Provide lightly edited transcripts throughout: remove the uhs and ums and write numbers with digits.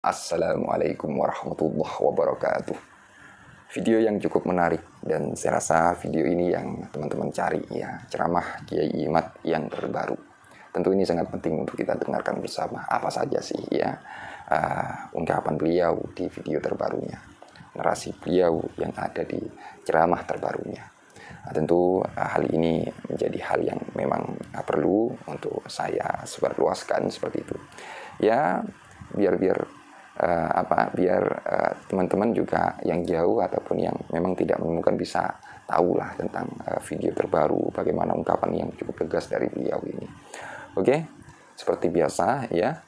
Assalamualaikum warahmatullahi wabarakatuh. Video yang cukup menarik dan saya rasa video ini yang teman-teman cari ya, ceramah Kiai Imad yang terbaru. Tentu ini sangat penting untuk kita dengarkan bersama. Apa saja sih ya ungkapan beliau di video terbarunya, narasi beliau yang ada di ceramah terbarunya. Tentu hal ini menjadi hal yang memang perlu untuk saya sebarluaskan seperti itu. Ya, biar teman-teman juga yang jauh ataupun yang memang tidak menemukan bisa tahulah tentang video terbaru, bagaimana ungkapan yang cukup tegas dari beliau ini. Oke, seperti biasa ya,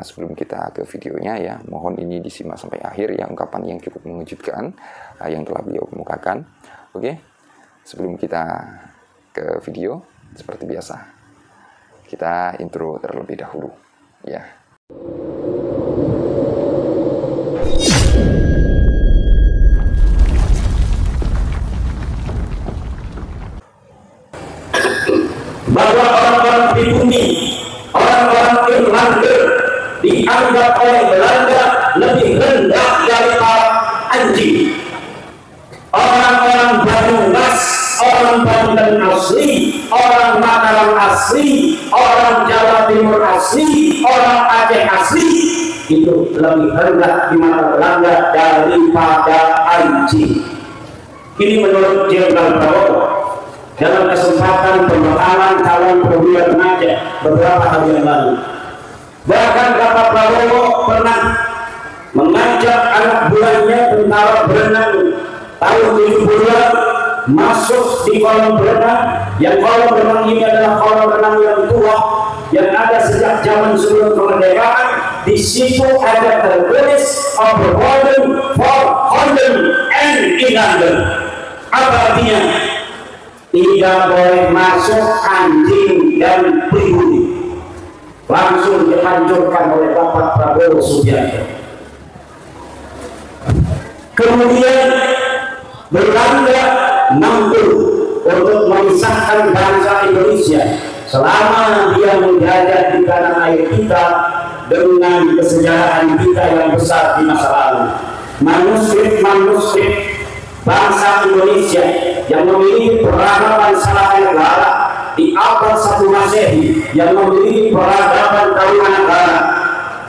sebelum kita ke videonya ya, mohon ini disimak sampai akhir ya, ungkapan yang cukup mengejutkan yang telah beliau kemukakan. Oke, sebelum kita ke video, seperti biasa kita intro terlebih dahulu ya. Bahwa orang-orang pribumi, orang-orang Irlanda dianggap oleh Belanda lebih rendah daripada anjing. Orang-orang Banyumas, orang Banten asli, orang Mataram asli, orang Jawa Timur asli, orang Aceh asli, itu lebih rendah di mata Belanda daripada anjing. Ini menurut Jenderal Prabowo dalam kesempatan pembekalan calon perwira remaja beberapa hari yang lalu. Bahkan Bapak Prabowo pernah mengajak anak buahnya tentara berenang tahun 70-an masuk di kolam renang, yang kolam renang ini adalah kolam renang yang tua yang ada sejak zaman sebelum kemerdekaan. Di situ ada tertulis overboarding for Holland and England. Apa artinya? Tidak boleh masuk anjing dan pribumi. Langsung dihancurkan oleh Bapak Prabowo Subianto. Kemudian Belanda mampu untuk memisahkan bangsa Indonesia selama dia menjajah di tanah air kita dengan kesejahteraan kita yang besar di masa lalu. Manuskrip bangsa Indonesia yang memiliki peradaban salah negara di abad 1 Masehi, yang memiliki peradaban Tarumanagara,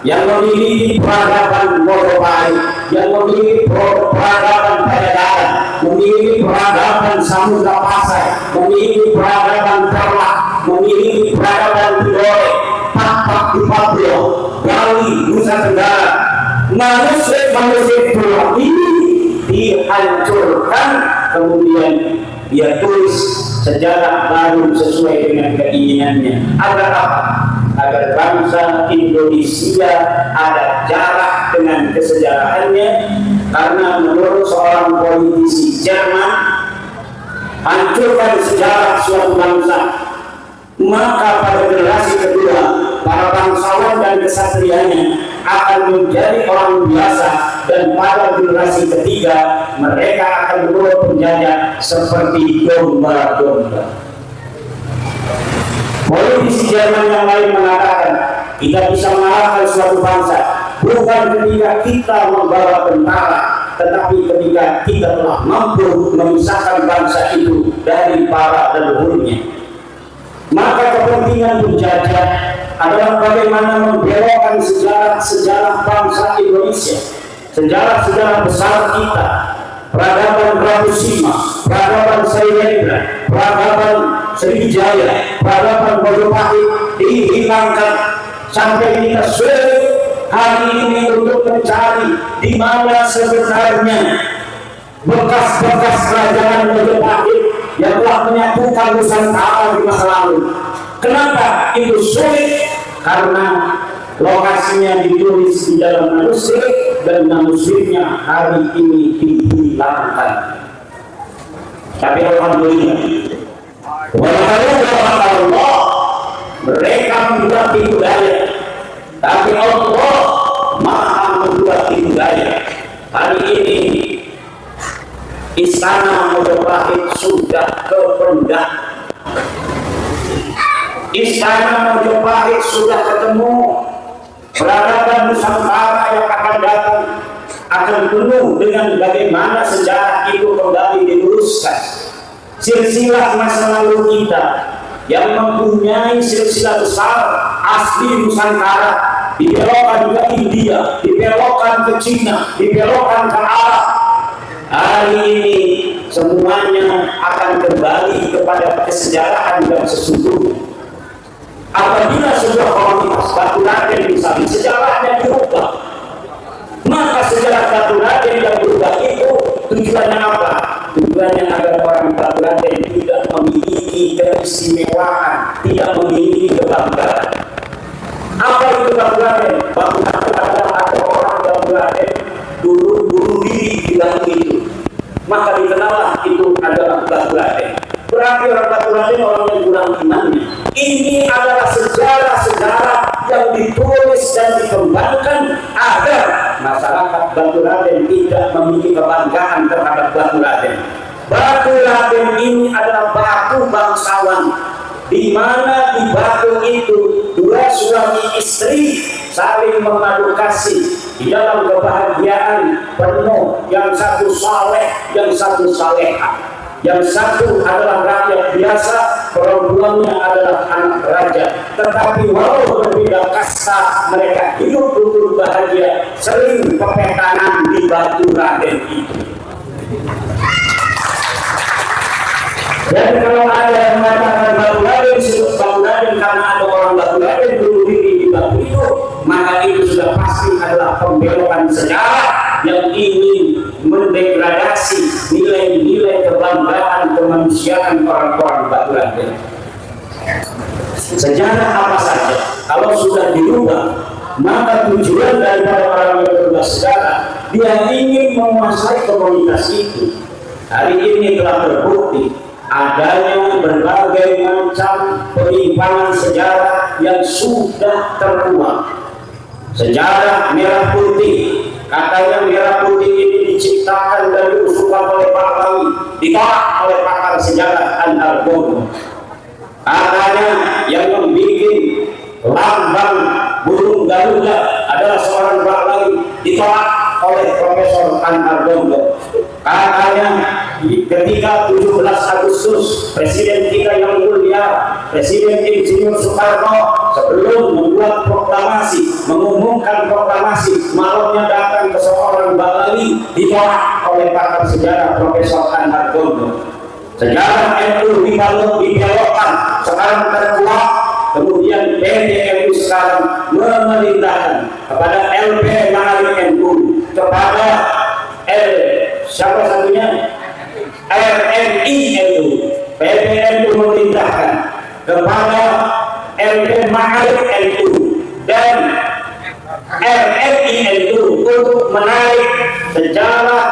yang memiliki peradaban Mojopahit, yang memiliki peradaban Pajajaran, memiliki peradaban Samudra Pasai, memiliki peradaban Terlak, memiliki peradaban Tidore, Tapak di Papua, Bali, Nusa Tenggara. Manuskrip ini dihancurkan, kemudian dia tulis sejarah baru sesuai dengan keinginannya. Agar apa? Agar bangsa Indonesia ada jarak dengan kesejahteranya, karena menurut seorang politisi Jerman, hancurkan sejarah suatu bangsa, maka pada generasi kedua para bangsawan dan kesatrianya akan menjadi orang biasa, dan pada generasi ketiga mereka akan membawa penjajah seperti domba-domba. Politisi Jerman yang lain mengatakan kita bisa mengalahkan suatu bangsa bukan ketika kita membawa tentara, tetapi ketika kita telah mampu memisahkan bangsa itu dari para leluhurnya. Maka kepentingan penjajah adalah bagaimana membelokkan sejarah bangsa Indonesia, sejarah besar kita, peradaban Pratusima, peradaban Sailendra, peradaban Sriwijaya, peradaban Mojopahit dihilangkan, sampai kita sulit hari ini untuk mencari di mana sebenarnya bekas-bekas kerajaan Mojopahit yang telah menyatukan Nusantara di masa lalu. Kenapa itu sulit? Karena lokasinya ditulis di dalam manuskrip dan manuskripnya hari ini dihilangkan. Tapi alhamdulillah, walaupun Allah mereka membuat budaya, tapi Allah Maha membuat budaya. Hari ini Istana Mojopahit sudah kependak. Istana Mojopahit sudah ketemu Peradaban Nusantara yang akan datang akan penuh dengan bagaimana sejarah itu kembali diluruskan. Silsilah masa lalu kita yang mempunyai silsilah besar asli Nusantara dibelokkan ke India, dibelokkan ke Cina, dibelokkan ke Arab. Hari ini semuanya akan kembali kepada kesejarahan yang sesungguhnya. Apabila sebuah komunitas Batu Raden misalnya sejarahnya berubah, maka sejarah Batu Raden yang berubah itu tujuannya apa? Tujuannya agar orang Batu Raden tidak memiliki keistimewaan, tidak memiliki kebanggaan. Apa itu Batu Raden? Batu Raden adalah ada orang Batu Raden dulu bunuh diri di dalam itu, maka dikenallah itu adalah Batu Raden. Berarti orang Batu Raden orang yang kurang imannya. Ini adalah sejarah-sejarah yang ditulis dan dikembangkan agar masyarakat Batu Raden tidak memiliki kebanggaan terhadap Batu Raden. Batu Raden ini adalah batu bangsawan, di mana di batu itu dua suami istri saling mengadu kasih di dalam kebahagiaan penuh. Yang satu saleh, yang satu salehah. Yang satu adalah rakyat biasa, perempuannya adalah anak raja. Tetapi walau berbeda kasta, mereka hidup rukun bahagia, sering pepetanan di Batu Raden itu. Dan kalau ada yang mengatakan Batu Raden disebut Batu Raden karena ada orang Batu Raden bunuh diri di batu itu, maka itu sudah pasti adalah pembelokan sejarah yang ingin mendegradasi nilai-nilai kebanggaan kemanusiaan orang-orang Batu Raden. Sejarah apa saja kalau sudah dirubah, maka tujuan daripada orang yang berubah sejarah, dia ingin menguasai komunitas itu. Hari ini telah terbukti adanya berbagai macam penyimpangan sejarah yang sudah terkuak. Sejarah merah putih, katanya merah putih ini diciptakan dan diusulkan oleh Pahlawi, ditolak oleh pakar sejarah Antargono. Katanya yang membuat lambang burung Garuda adalah seorang Pahlawi, ditolak oleh Profesor Antargono. Katanya ketika 17 Agustus Presiden kita yang mulia Presiden Insinyur Soekarno sebelum membuat proklamasi, mengumumkan proklamasi, malamnya datang ke seorang Balawi, ditolak oleh pakar sejarah Profesor Antargono. Sejarah NU dibelokkan, sekarang terkuak, kemudian PDNU sekarang memerintahkan kepada LP Mahari NU, kepada siapa satunya? RNI NU, PBNU memerintahkan kepada LP Mahari NU dan RNI NU untuk menarik sejarah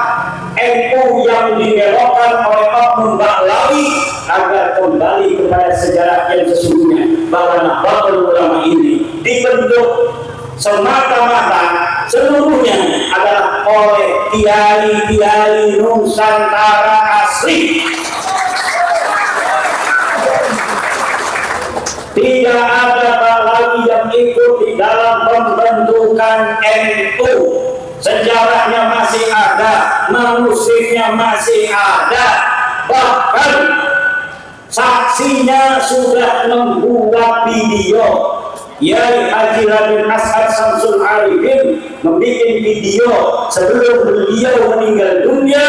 NU yang dibelokkan oleh oknum Pahlawi agar kembali kepada sejarah yang sesungguhnya, bahwa Nahdlatul Ulama ini dibentuk semata-mata seluruhnya adalah oleh kiai-kiai Nusantara asli. Tidak ada Pahlawi yang ikut di dalam pembentukan NU. Sejarahnya masih ada, manuskripnya masih ada, bahkan saksinya sudah membuat video. Yai Haji Raden Ashar Samsul Arifin membuat video sebelum beliau meninggal dunia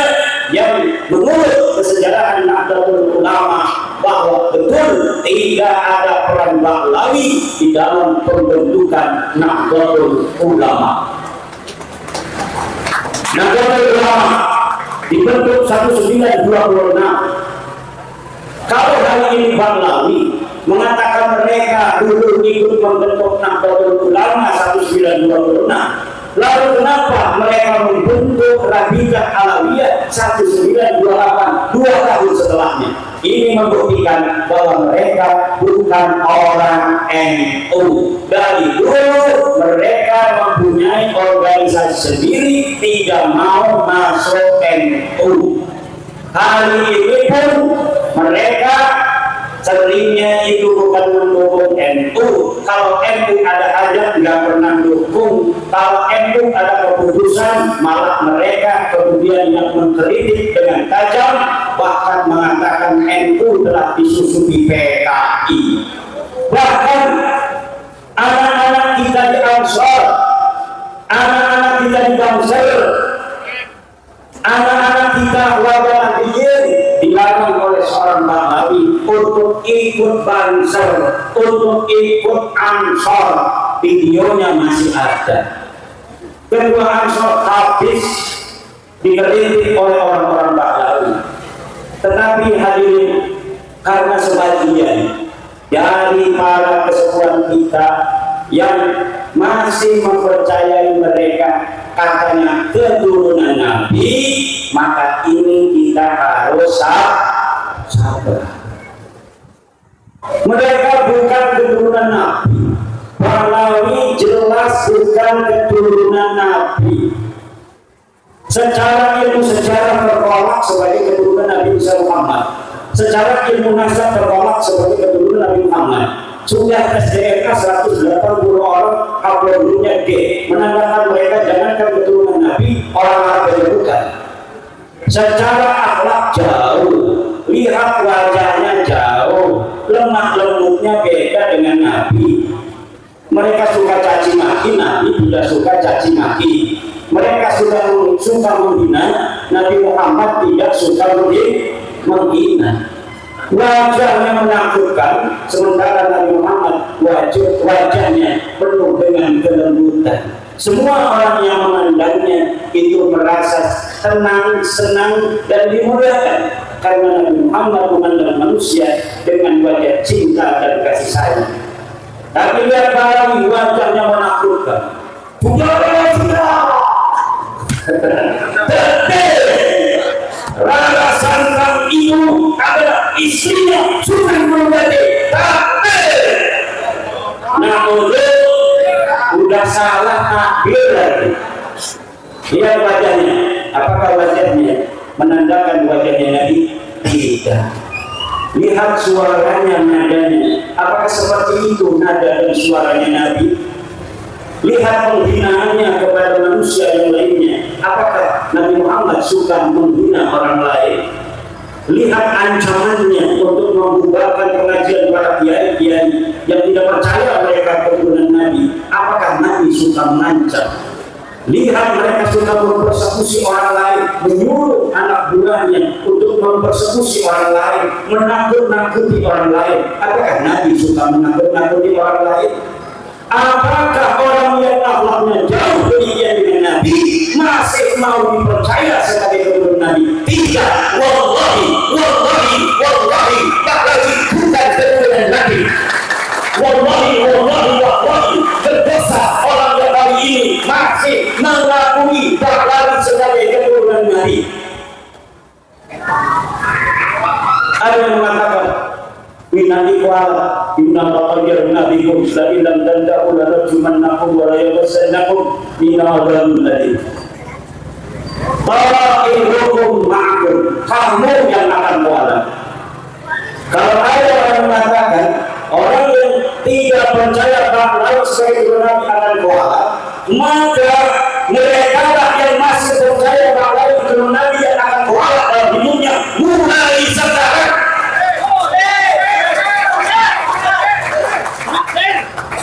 yang mengurut kesejarahan Nahdlatul Ulama, bahwa betul tidak ada peran Pahlawi di dalam pembentukan Nahdlatul Ulama. Nahdlatul Ulama dibentuk 1926. Kalau hari ini Pahlawi mengatakan mereka dulu ikut membentuk Nahdlatul Ulama 1926, lalu kenapa mereka membentuk Rabita Alawiyah 1928, 2 tahun setelahnya? Ini membuktikan bahwa mereka bukan orang NU. Dari dulu mereka mempunyai organisasi sendiri, tidak mau masuk NU. Hari ini pun mereka seringnya itu bukan mendukung NU. Kalau NU ada hajat nggak pernah dukung. Kalau NU ada keputusan malah mereka kemudian yang mengkritik dengan tajam, bahkan mengatakan NU telah disusupi PKI. Bahkan anak-anak kita di Ansor, anak-anak kita di Bangsal, anak-anak kita warga Nahdliyin dilarang oleh seorang Bahlawi untuk ikut Bangsal, untuk ikut Ansor. Videonya masih ada. Kedua Ansor habis dikritik oleh orang-orang Bahlawi. Tetapi hadirin, karena sebagian dari para kesepuhan kita yang masih mempercayai mereka katanya keturunan Nabi, maka ini kita harus sabar. Mereka bukan keturunan Nabi. Bahlawi jelas bukan keturunan Nabi. Secara ilmu sejarah tertolak sebagai keturunan Nabi Muhammad. Secara ilmu nasab tertolak sebagai keturunan Nabi Muhammad. Sudah SDNK 180 orang, haplogramnya G, menandakan mereka jangankan keturunan Nabi, orang Arab saja bukan. Secara akhlak jauh, lihat wajahnya jauh, lemah lembutnya beda dengan Nabi. Mereka suka caci maki, Nabi tidak suka caci maki. Mereka suka menghina, Nabi Muhammad tidak suka menghina. Wajahnya menakutkan, sementara Nabi Muhammad wajahnya penuh dengan kelembutan. Semua orang yang memandangnya itu merasa tenang, senang, dan dimudahkan karena Nabi Muhammad memandang manusia dengan wajah cinta dan kasih sayang. Tapi lihat Bahlawi, wajahnya menakutkan. Rara Santang itu adalah istrinya Sunan Gunung. Tapi namun udah salah takbir lagi. Lihat wajahnya, apakah wajahnya menandakan wajahnya Nabi? Tidak. Lihat suaranya, nadanya, apakah seperti itu nada dan suaranya Nabi? Lihat penghinaannya kepada manusia yang lainnya, apakah Nabi Muhammad suka menghina orang lain? Lihat ancamannya untuk membubarkan pengajian para kiai-kiai yang tidak percaya mereka keturunan Nabi, apakah Nabi suka mengancam? Lihat mereka suka mempersekusi orang lain, menyuruh anak buahnya untuk mempersekusi orang lain, menakut-nakuti orang lain. Apakah Nabi suka menakut-nakuti orang lain? Apakah orang yang akhlaknya jauh demikian dengan Nabi masih mau dipercaya sebagai keturunan Nabi? Tidak. Wallahi, wallahi, wallahi, Bahlawi bukan keturunan Nabi. Wallahi, wallahi, wallahi, berdosa orang yang hari ini masih mengakui Bahlawi sebagai keturunan Nabi. Ada yang mengatakan Nabi kuala, inna baqajar Nabi kum, lain lam tanda'u la rajumannakum wa la yabasanakum minadam ladin. Ta'irukum ma'akum, kamu yang akan kuala. Kalau ada orang mengatakan orang yang tidak percaya Bahlawi sebagai Nabi akan kuala, maka mereka lah yang masih percaya Bahlawi sebagai Nabi yang akan kuala dalam hidupnya mulai sekarang.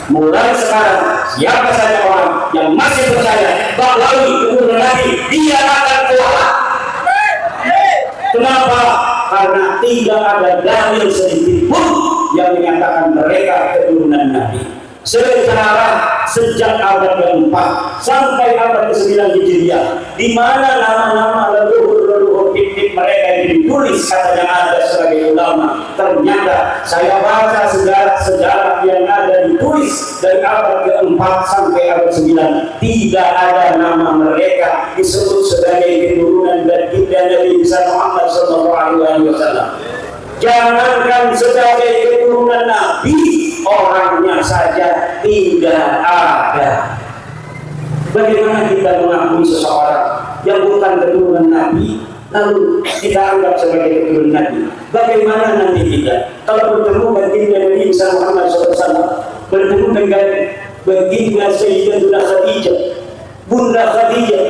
Mulai sekarang, siapa saja orang yang masih percaya Bahlawi keturunan Nabi, dia akan kuala. Kenapa? Karena tidak ada dalil sedikit pun yang menyatakan mereka keturunan Nabi. Secara sejak abad ke-4 sampai abad ke-9 Hijriah, di mana nama-nama leluhur-leluhur fikih mereka yang ditulis katanya ada sebagai ulama, ternyata saya baca sejarah-sejarah yang ada ditulis dari abad ke-4 sampai abad ke-9, tidak ada nama mereka disebut sebagai keturunan dan Nabi Muhammad SAW. Jangankan sebagai keturunan Nabi, orangnya saja tidak ada. Bagaimana kita mengakui seseorang yang bukan keturunan Nabi lalu kita anggap sebagai keturunan Nabi? Bagaimana nanti kita kalau bertemu baginda Nabi Muhammad SAW, bertemu dengan baginda Sayyidatuna Khadijah, Bunda Khadijah,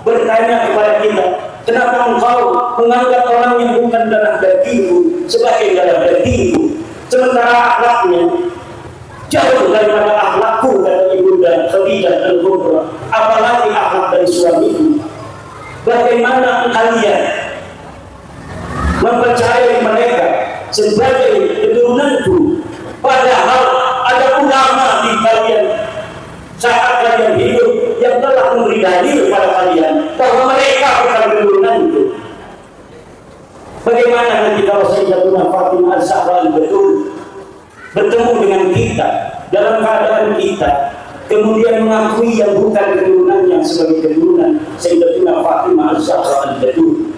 bertanya kepada kita, kenapa engkau menganggap orang yang bukan darah dagingmu sebagai darah dagingmu, sementara akhlaknya jauh daripada akhlakku, kata Ibunda Khadijah Al-Kubra, apalagi akhlak dari suamiku. Bagaimana kalian mempercayai mereka sebagai keturunanku, padahal ada ulama di kalian saat kalian hidup yang telah memberi dalil pada kalian bahwa mereka bukan keturunanku. Bagaimana nanti kalau Sayyidatuna Fatimah Al-Zahra Al-Batul bertemu dengan kita dalam keadaan kita kemudian mengakui yang bukan keturunannya sebagai keturunan Sayyidatuna Fatimah Al-Zahra Al-Batul?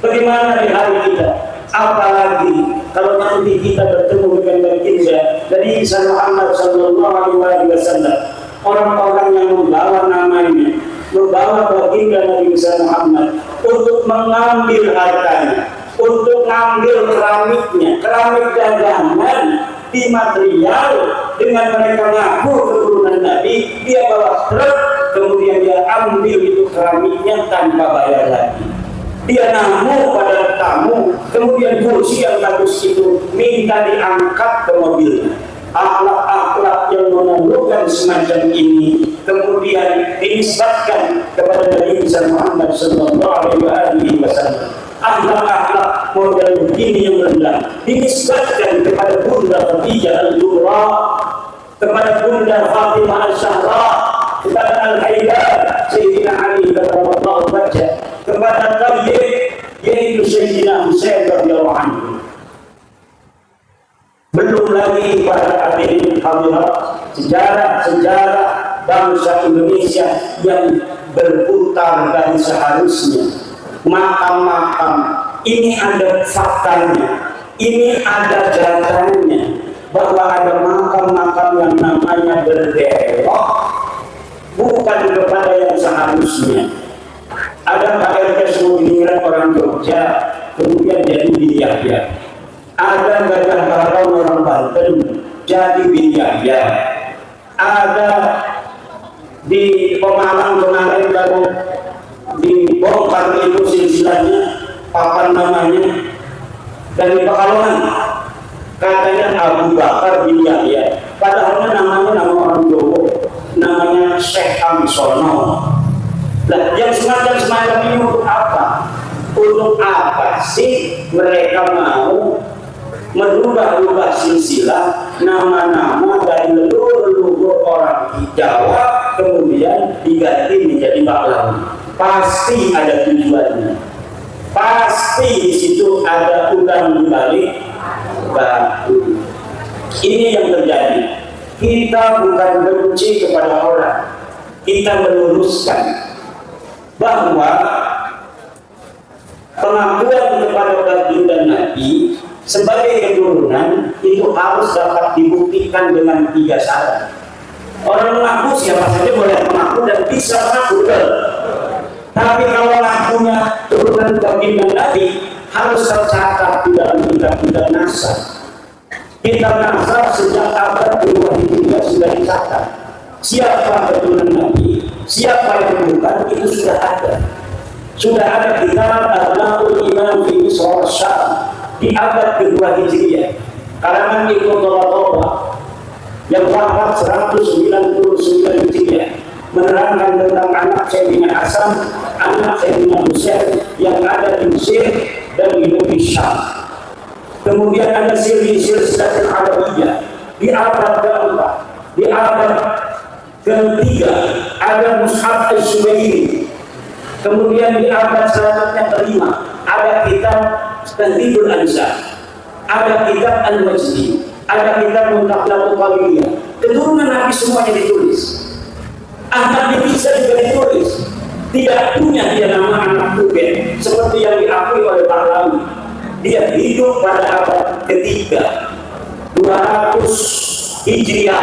Bagaimana di hari kita? Apalagi kalau nanti kita bertemu dengan baginda dari Muhammad Sallallahu Alaihi Wasallam, orang-orang yang membawa namanya, membawa baginda Nabi Muhammad untuk mengambil hartanya, untuk mengambil keramiknya, keramik dagangan di material, dengan mereka ngaku keturunan Nabi, dia bawa truk, kemudian dia ambil itu keramiknya tanpa bayar lagi. Dia namu pada tamu, kemudian kursi yang bagus itu minta diangkat ke mobilnya. Akhlak-akhlak yang menundukkan semacam ini kemudian dinisbatkan kepada Nabi Muhammad Sallallahu Alaihi Wasallam. Akhlak-akhlak model begini yang rendah dinisbatkan kepada Bunda Khadijah Al-Kubra, kepada Bunda Fatimah Al-Zahra, kepada Al-Haidar Sayyidina Ali radhiyallahu anhu, kepada Tayyib yaitu Sayyidina Husain radhiyallahu anhu. Belum lagi para hadirin hadirat sejarah-sejarah bangsa Indonesia yang berputar dari seharusnya. Makam-makam ini ada faktanya, ini ada datanya bahwa ada makam-makam yang namanya berbelok bukan kepada yang seharusnya. Ada Pak RT Semudiningrat orang Jogja kemudian jadi bin Yahya. Ada Gajah Barong orang Banten jadi bin Yahya. Ada di Pemalang kemarin baru dibongkar itu silsilahnya, papan namanya dari Pekalongan, katanya Abu Bakar bin Yahya, padahal namanya nama orang Jawa, namanya Syekh Amisono. Nah, yang semacam ini untuk apa? Untuk apa sih mereka mau merubah-rubah silsilah nama-nama dari leluhur orang di Jawa kemudian diganti menjadi Pahlawan? Pasti ada tujuannya. Pasti di situ ada udang di balik batu. Ini yang terjadi. Kita bukan benci kepada orang, kita meluruskan bahwa pengakuan kepada baginda Nabi sebagai keturunan itu harus dapat dibuktikan dengan 3 syarat. Orang mengaku siapa saja boleh mengaku dan bisa mengaku, tapi kalau ngakunya turunan baginda Nabi harus tercatat di dalam kitab-kitab nasab. Kitab nasab sejak abad kedua Hijriah sudah dicatat. Siapa keturunan Nabi, siapa yang bukan, itu sudah ada. Sudah ada kitab Abnaul Imam fi Misr Syam di abad kedua Hijriah, karangan Ibnu Tolatoba yang wafat 199 Hijriah, menerangkan tentang anak Sayyidina Hasan, anak Sayyidina Husain yang ada di Mesir dan di Syam. Kemudian ada silsilah Arabiyah di abad keempat, di abad ketiga ada Mushaf Al-Subairi. Kemudian di abad selanjutnya kelima ada kitab Tadribul Ansar, ada kitab Al-Majdi, ada kitab Muntaqlatul Qaliyah. Keturunan Nabi semuanya ditulis. Ahmad bin Isa juga ditulis. Tidak punya dia nama anak Tuben seperti yang diakui oleh Pahlawi. Dia hidup pada abad ketiga 200 Hijriah.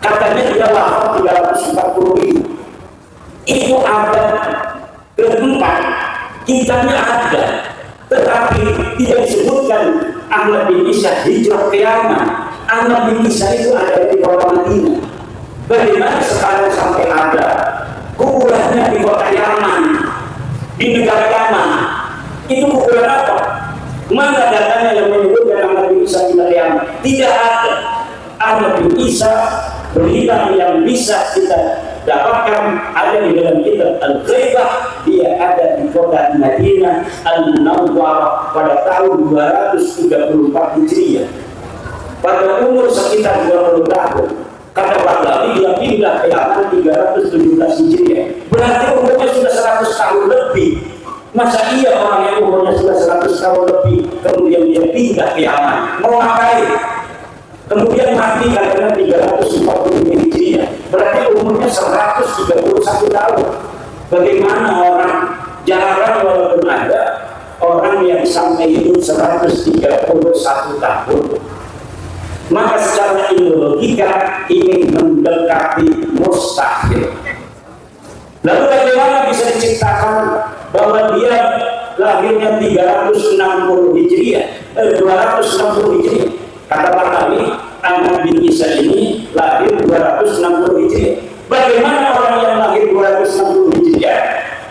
Katanya dia wafat 340.000. Itu abad keempat, kitabnya ada, Tetapi tidak disebutkan Ahmad bin Isa hijrah ke Yaman. Ahmad bin Isa itu ada di kota Madinah. Bagaimana sekarang sampai ada kuburannya di kota Yaman, di negara Yaman? Itu kuburan apa? Mana datanya yang menyebutkan Ahmad bin Isa di Yaman? Tidak ada. Ahmad bin Isa berita yang bisa kita dapatkan ada di dalam kitab Al-Ghaibah. Dia ada di kota Madinah Al-Munawwarah pada tahun 234 Hijriah. Pada umur sekitar 20 tahun. Kata Baghlawi dia pindah ke Yaman 317 Hijriah. Berarti umurnya sudah 100 tahun lebih. Masa iya orang yang umurnya sudah 100 tahun lebih kemudian dia pindah ke Yaman? Mau ngapain? Kemudian mati karena 340 Hijriah. Berarti umurnya 131 tahun. Bagaimana orang jarang walaupun ada orang yang sampai hidup 131 tahun. Maka secara ilmu logika ini mendekati mustahil. Lalu bagaimana bisa diciptakan bahwa dia lahirnya 360 Hijriah, 260 Hijriah? Kata Baghlawi, Ahmad bin Isa ini lahir 260 Hijriah. Bagaimana orang yang lahir 260 Hijriah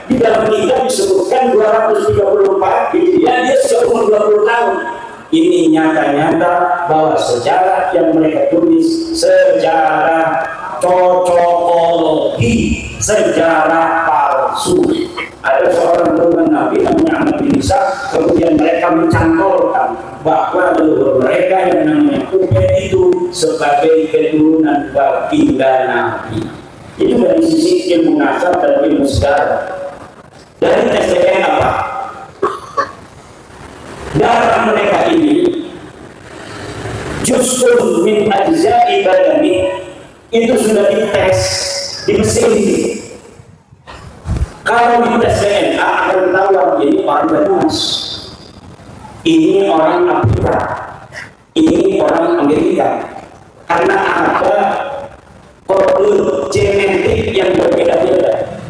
di dalam kitab disebutkan 234 Hijriah, dia sudah umur 20 tahun. Ini nyata-nyata bahwa sejarah yang mereka tulis sejarah cocokologi, sejarah palsu. Ada seorang teman Nabi namanya Ahmad bin Isa, kemudian mereka mencantolkan bahwa leluhur mereka yang namanya Ubed itu sebagai keturunan baginda Nabi. Itu dari sisi ilmu nasab dan ilmu sejarah. Dari SDN apa? Darah mereka ini justru min ajza'i badani, itu sudah dites di Mesir ini. Kalau dites DNA akan ketahuan ini orang Banas, ini orang Afrika, ini orang Amerika, karena ada kode genetik yang berbeda-beda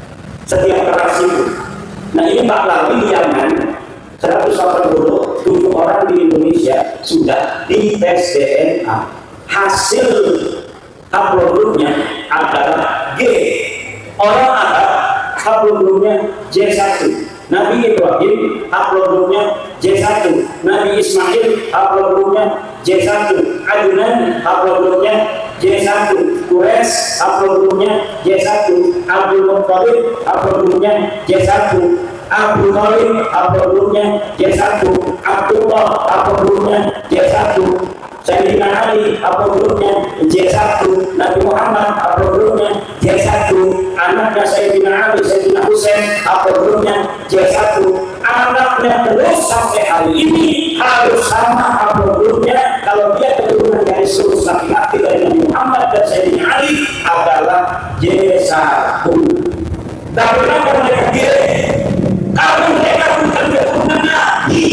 setiap ras itu. Nah ini Baghlawi di Yaman 187 orang di Indonesia sudah dites DNA. Hasil haplogrupnya adalah G. Orang Arab haplogrupnya J1. Nabi Ibrahim haplogrupnya J1. Nabi Ismail haplogrupnya J1. Adnan haplogrupnya J1. Quraisy haplogrupnya J1. Abdul Muttalib haplogrupnya J1. Abu Talib haplogrupnya J1. Abdullah haplogrupnya J1. Sayyidina Ali haplogrupnya J1. Nabi Muhammad haplogrupnya J1. Anaknya Sayyidina Ali, Sayyidina Husain haplogrupnya J1. Anaknya terus sampai hari ini harus sama haplogrupnya. Kalau dia keturunan dari seluruh laki-laki dari Nabi Muhammad dan Sayyidina Ali adalah J1. Tapi kenapa mereka kira? Karena mereka bukan keturunan Nabi.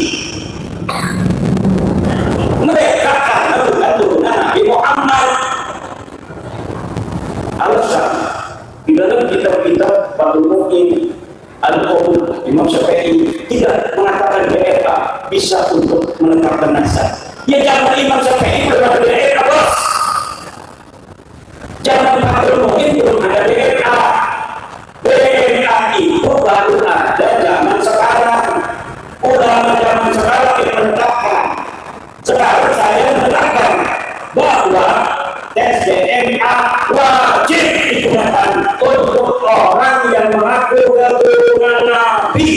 Mereka karena bukan keturunan Nabi Muhammad. Alasan di dalam kitab-kitab Fathul Mu'in, Al-Qaul, Imam Syafi'i tidak mengatakan DNA bisa untuk menetapkan nasab. Ya jangan Imam Syafi'i belum ada DNA, bos. Jangan Fathul Mu'in belum ada DNA. DNA itu baru ada zaman sekarang. Ulama zaman sekarang yang menetapkan. Sekarang saya menetapkan bahwa tes DNA wajib digunakan untuk orang yang mengaku keturunan Nabi.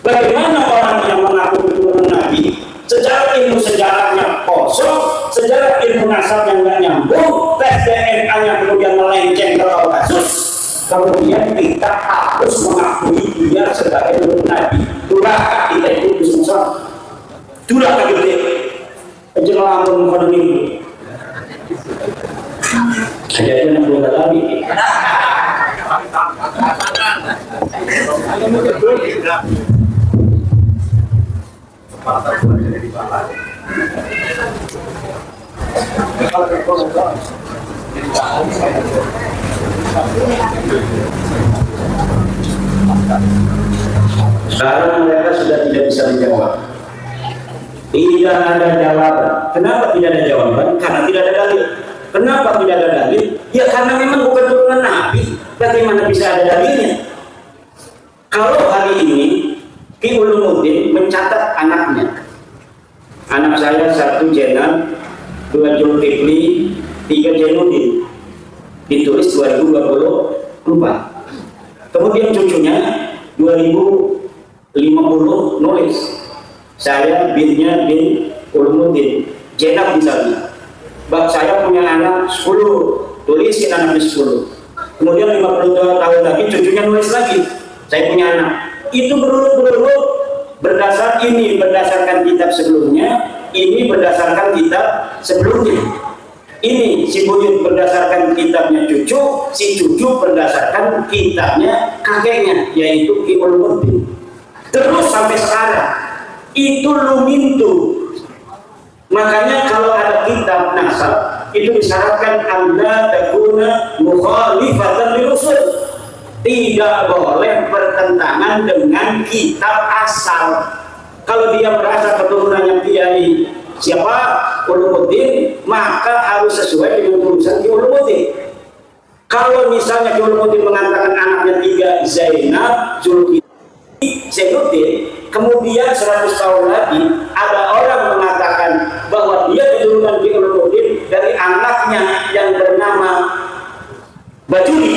Bagaimana orang yang mengaku keturunan Nabi? Secara ilmu sejarahnya kosong, secara ilmu nasab yang nggak nyambung, tes DNA-nya kemudian melenceng ke kasus. Kemudian kita harus mengakui dia sebagai Nabi. Durhaka kita itu bisa durhaka gede. Penjelaman pada minggu. Saya yang belum lagi. Kalau Sekarang mereka sudah tidak bisa menjawab. Tidak ada jawaban. Kenapa tidak ada jawaban? Karena tidak ada dalil. Kenapa tidak ada dalil? Ya karena memang bukan turunan Nabi. Bagaimana bisa ada dalilnya? Kalau hari ini Ki Ulumuddin mencatat anaknya, anak saya 1 Jenab, 2 Zulkifli, 3 Jainuddin, ditulis 2024. Kemudian cucunya 2050 nulis saya binnya bin Ulumuddin Jenab misalnya. Bak saya punya anak 10, tulisin anaknya 10. Kemudian 52 tahun lagi cucunya nulis lagi saya punya anak. Itu berurut-urut berdasarkan kitab sebelumnya, ini berdasarkan kitab sebelumnya. Ini si buyut berdasarkan kitabnya cucu, si cucu berdasarkan kitabnya kakeknya, yaitu Ki Ulumuddin. Terus sampai sekarang itu lumintu. Makanya kalau ada kitab nasab itu disyaratkan anda takuna mukhalifatan lirusul, tidak boleh bertentangan dengan kitab asal. Kalau dia merasa keturunannya Kiai siapa Ulumuddin, maka harus sesuai dengan tulisan Ki Ulumuddin. Kalau misalnya Ki Ulumuddin mengatakan anaknya 3 Zainab, Zulkifli, Zainuddin, kemudian 100 tahun lagi ada orang mengatakan bahwa dia keturunan Ki Ulumuddin dari anaknya yang bernama Bajuri,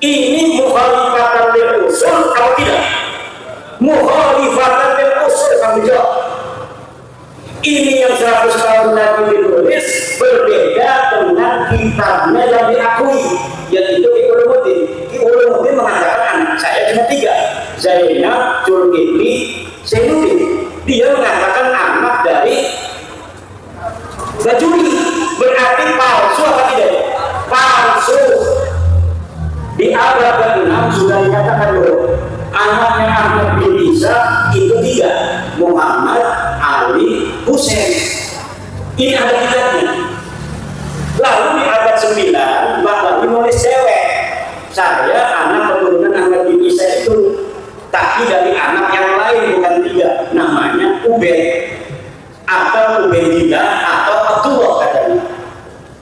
ini mukhalifatan lil usul atau tidak? Mukhalifatan lil usul, kami jawab. Ini yang 100 tahun lagi ditulis berbeda dengan kitabnya yang diakui, yaitu Ki Ulumuddin. Ki Ulumuddin mengatakan anak saya cuma 3, Zainab, Zulkifli, Zainuddin. Dia mengatakan anak dari Bajuri, berarti palsu apa tidak? Palsu. Di abad ke-6 sudah dikatakan loh, anaknya Ahmad bin Isa itu 3, Muhammad, Ali, Husain. Ini ada kitabnya. Lalu di abad 9 Mbak menulis cewek, saya anak keturunan Ahmad bin Isa itu, tapi dari anak yang lain bukan 3, namanya Ubaid atau Ubaidillah atau Abdullah katanya.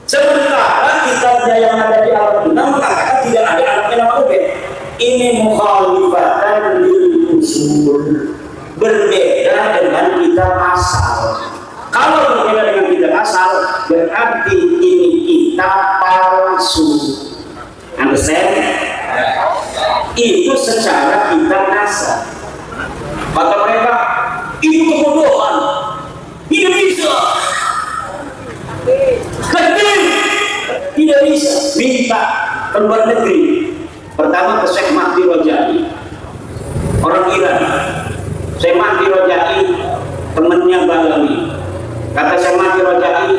Sementara kitabnya yang ada di abad 6 mengatakan tidak ada anaknya nama Ubaid. Ini mukhalifatan lil usul, berbeda dengan kitab asal. Kalau berbeda dengan kitab asal, berarti ini kitab palsu. Understand? Itu secara kitab nasab. Kata mereka, itu kebodohan, tidak bisa. Kedim, tidak bisa. Minta ke luar negeri. Pertama ke Syekh Mahdi Rojai, orang Iran. Syekh Mahdi Rojai temannya Balawi. Kata Syekh Mahdi Rojai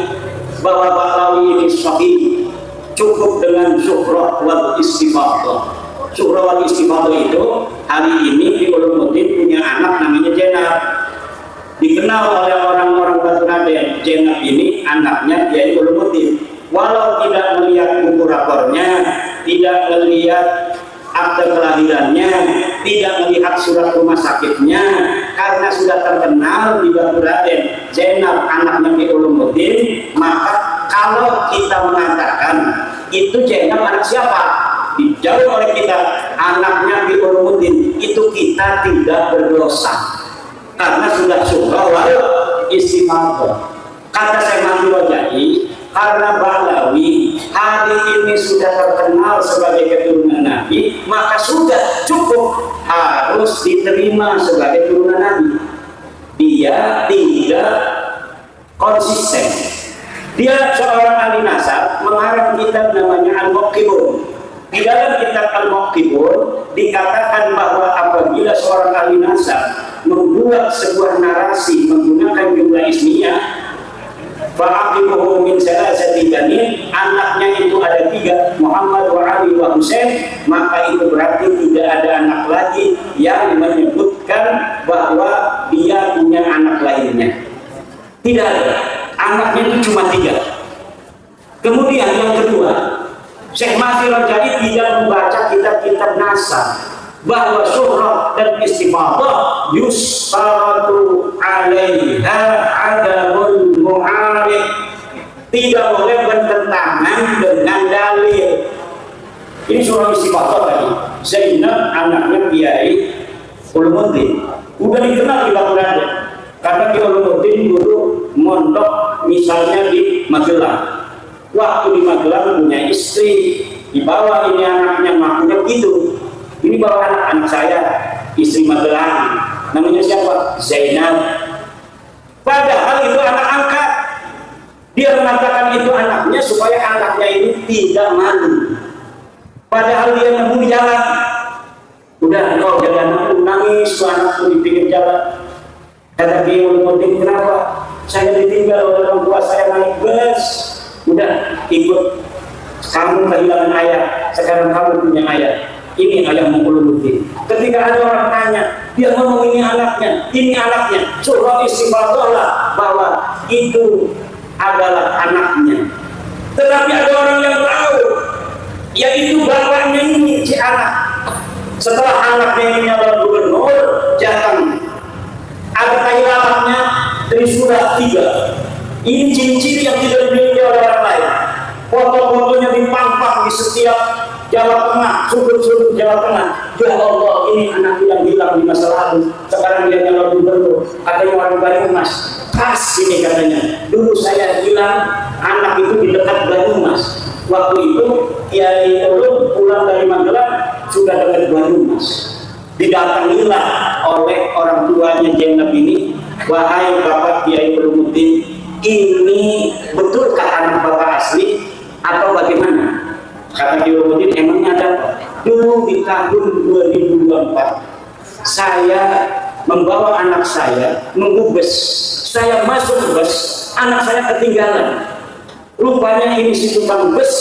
bahwa Balawi ini sahih, cukup dengan zuhrah wal istifadah. Zuhrah wal istifadah itu hari ini Ki Ulumuddin punya anak namanya Jenab. Dikenal oleh orang-orang Batu Raden, Jenab ini anaknya Kiai Ulumuddin. Walau tidak melihat buku rapornya, tidak melihat akte kelahirannya, tidak melihat surat rumah sakitnya, karena sudah terkenal di Batu Raden Jenab anaknya Ki Ulumuddin, maka kalau kita mengatakan itu Jenab anak siapa, dijawab oleh kita anaknya Ki Ulumuddin, itu kita tidak berdosa karena sudah surah wal istifadah. Kata Syekh Mahdi Rojai, karena Balawi hari ini sudah terkenal sebagai keturunan Nabi, maka sudah cukup harus diterima sebagai keturunan Nabi. Dia tidak konsisten. Dia seorang ahli nasab mengarang kitab namanya Al-Muqibun. Di dalam kitab Al-Muqibun dikatakan bahwa apabila seorang ahli nasab membuat sebuah narasi menggunakan jumlah ismiyah, fa'aqibuhu min salasati banin, anaknya itu ada 3, Muhammad wa Ali wa Husain, maka itu berarti tidak ada anak lagi yang menyebutkan bahwa dia punya anak lainnya. Tidak ada. Anaknya itu cuma 3. Kemudian yang kedua, Syekh Mahdi Rojai tidak membaca kitab-kitab nasab. bahwa syuhrah dan istifadah yustaratu alaiha adamul mu'arid, tidak boleh bertentangan dengan dalil. Ini surah istifadah tadi. Zainab anaknya Kiai Ulumuddin, udah dikenal di Baghdad karena Kiai Ulumuddin dulu mondok misalnya di Magelang. Waktu di Magelang punya istri, dibawa ini anaknya, makanya gitu. Ini bawa anak saya, istri Magelang, namanya siapa? Zainab. Padahal itu anak angkat. Dia mengatakan itu anaknya supaya anaknya ini tidak malu. Padahal dia nemu di jalan. Udah, kau jaga anakku, nangis anakku di pinggir jalan. Kata dia Ulumuddin, kenapa? Saya ditinggal oleh orang tua saya naik bus. Udah, ikut. Kamu kehilangan ayah, sekarang kamu punya ayah. Ini ayahmu Ulumuddin. Ketika ada orang tanya, dia ngomong ini anaknya, ini anaknya. Surah istighfarlah bahwa itu adalah anaknya. Tetapi ada orang yang tahu, yaitu bapaknya ini si anak. Setelah anaknya ini adalah gubernur Jateng, ada tailalatnya dari surah 3. Ini ciri-ciri yang tidak dimiliki oleh orang lain. Foto-fotonya dipampang di setiap Jawa Tengah, sudut-sudut Jawa Tengah. Ya Allah, ini anak yang hilang di masa lalu. Sekarang dia nyalon gubernur. Katanya orang Banyumas. Pas ini katanya. Dulu saya hilang, anak itu di dekat Banyumas. Waktu itu Kiai Ulum pulang dari Magelang sudah dekat Banyumas. Didatangilah oleh orang tuanya Zainab ini. Wahai Bapak Kiai Ulumuddin, ini betulkah anak Bapak asli atau bagaimana? Kata Kiai Ulumuddin, emangnya ada apa? Dulu di tahun 2024 saya membawa anak saya menunggu bus. Saya masuk bus, anak saya ketinggalan. Rupanya ini si tukang bus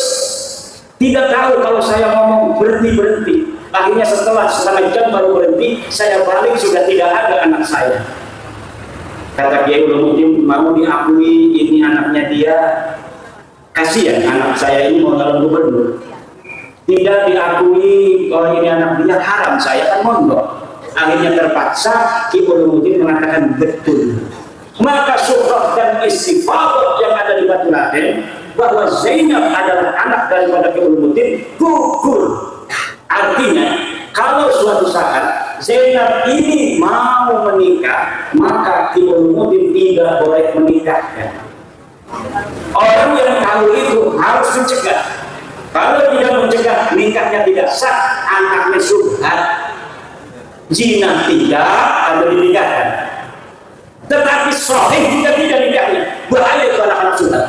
tidak tahu kalau saya ngomong berhenti. Akhirnya setelah setengah jam baru berhenti, saya balik sudah tidak ada anak saya. Kata Kiai Ulumuddin, mau diakui ini anaknya dia. Kasihan anak saya ini mau calon gubernur. Tidak diakui kalau ini anak dia, haram saya kan mondok. Akhirnya terpaksa Kiai Ulumuddin mengatakan betul. Maka syuhrah dan istighfar yang ada di Batu Raden bahwa Zainab adalah anak daripada Kiai Ulumuddin gugur. Artinya kalau suatu saat Zainab ini mau menikah, maka Kiai Ulumuddin tidak boleh menikahkan. Orang yang tahu itu harus mencegah. Kalau tidak mencegah, nikahnya tidak sah, anaknya syubhat, zina tidak, atau dinikahkan. Tetapi sahih juga tidak nikahnya. Bahaya itu anak-anak syubhat.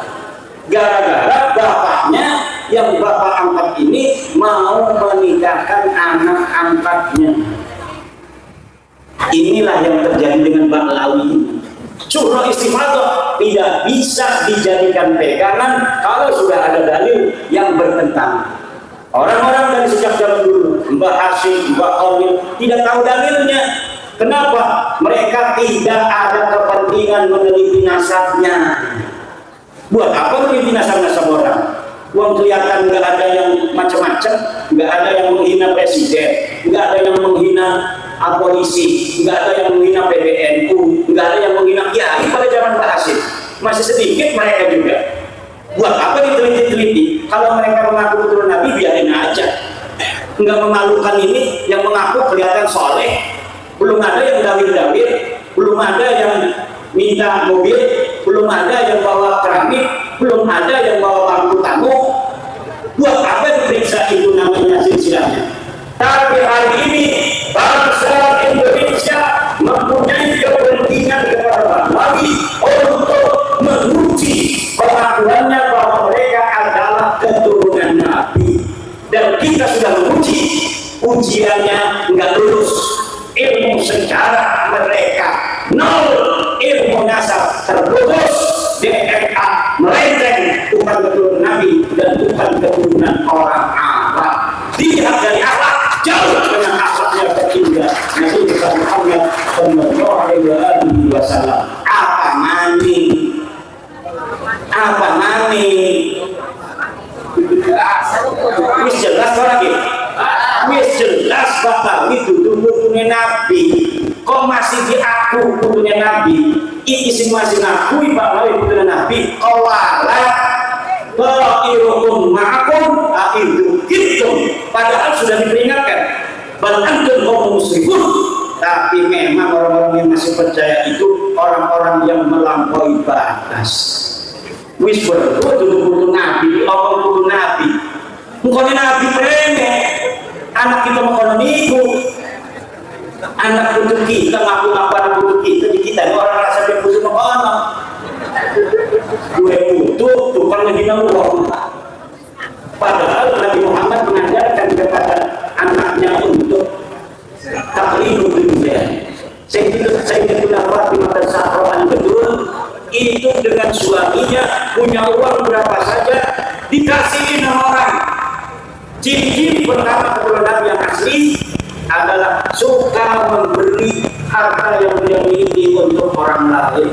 Gara-gara bapaknya yang bapak angkat ini mau menikahkan anak angkatnya. Inilah yang terjadi dengan Baklawi ini. Surah istifadah tidak bisa dijadikan pegangan kalau sudah ada dalil yang bertentangan. Orang-orang dari sejak zaman dulu, Mbah Hasyim, Mbah Khalil, tidak tahu dalilnya. Kenapa? Mereka tidak ada kepentingan meneliti nasabnya. Buat apa meneliti nasab-nasab orang? Uang kelihatan nggak ada yang macam-macam, nggak ada yang menghina presiden, nggak ada yang menghina polisi, nggak ada yang menghina PBNU, nggak ada yang menghina kiai pada zaman Mbah Hasyim. Masih sedikit mereka juga. Buat apa diteliti-teliti? Kalau mereka mengaku keturunan Nabi, biarin aja. Nggak memalukan ini, yang mengaku kelihatan soleh. Belum ada yang dawir-dawir, belum ada yang minta mobil, belum ada yang bawa keramik, belum ada yang bawa bangku tamu. Buat apa diperiksa itu namanya silsilahnya? Tapi hari ini bangsa Indonesia mempunyai kepentingan kepada Baklawi untuk menguji pengakuannya bahwa mereka adalah keturunan Nabi. Dan kita sudah menguji, ujiannya nggak lulus. Ilmu sejarah mereka nol, ilmu nasab terputus, DNA melenceng, bukan keturunan Nabi dan bukan keturunan orang Arab. Lihat dari akhlak, jauh dengan akhlaknya tertinggal Nabi Muhammad Sallallahu Alaihi Wasallam. Apa mani? Wis jelas lagi. Wis jelas bakal itu putune Nabi. Kok masih diaku putune Nabi? Iki sing masih ngakui bakal putune Nabi. Qawala ta'irukum ma'akum a'idu gitu. Padahal sudah diperingatkan. Bal antum qaum muslimun. Tapi memang orang-orang yang masih percaya itu orang-orang yang melampaui batas. Wis betul Nabi, apa betul Nabi? Mungkin Nabi remeh. Anak kita mau niku. Anak putu kita ngaku-ngaku anak putu kita di kita orang rasa dia putu mau gue putu tukang menghina uang. Padahal Nabi Muhammad mengajarkan kepada anaknya untuk taklimu dunia. Saya tidak Fatimah dan Zahra betul itu dengan suaminya punya uang berapa saja dikasihin sama orang. Ciri-ciri pertama kepada Nabi yang asli adalah suka memberi harta yang dia miliki untuk orang lain.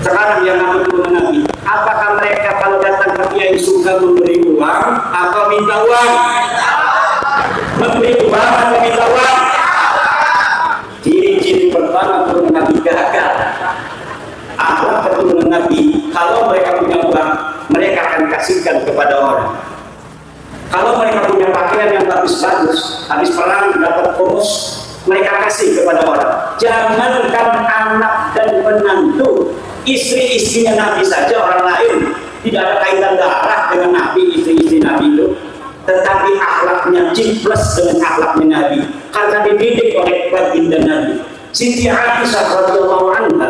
Sekarang yang Nabi, apakah mereka kalau datang ke kiai suka memberi uang atau minta uang? Memberi uang atau minta uang? Ciri-ciri pertama keturunan Nabi gagal. Akhlak keturunan Nabi, kalau mereka punya uang, mereka akan kasihkan kepada orang. Kalau mereka punya pakaian yang bagus-bagus, habis perang dapat bonus, mereka kasih kepada orang. Jangankan anak dan menantu, istri-istrinya Nabi saja orang lain tidak ada kaitan darah dengan Nabi, istri-istri Nabi itu, tetapi akhlaknya ciples dengan akhlaknya Nabi karena dididik oleh baginda Nabi. Siti Aisyah radhiyallahu anha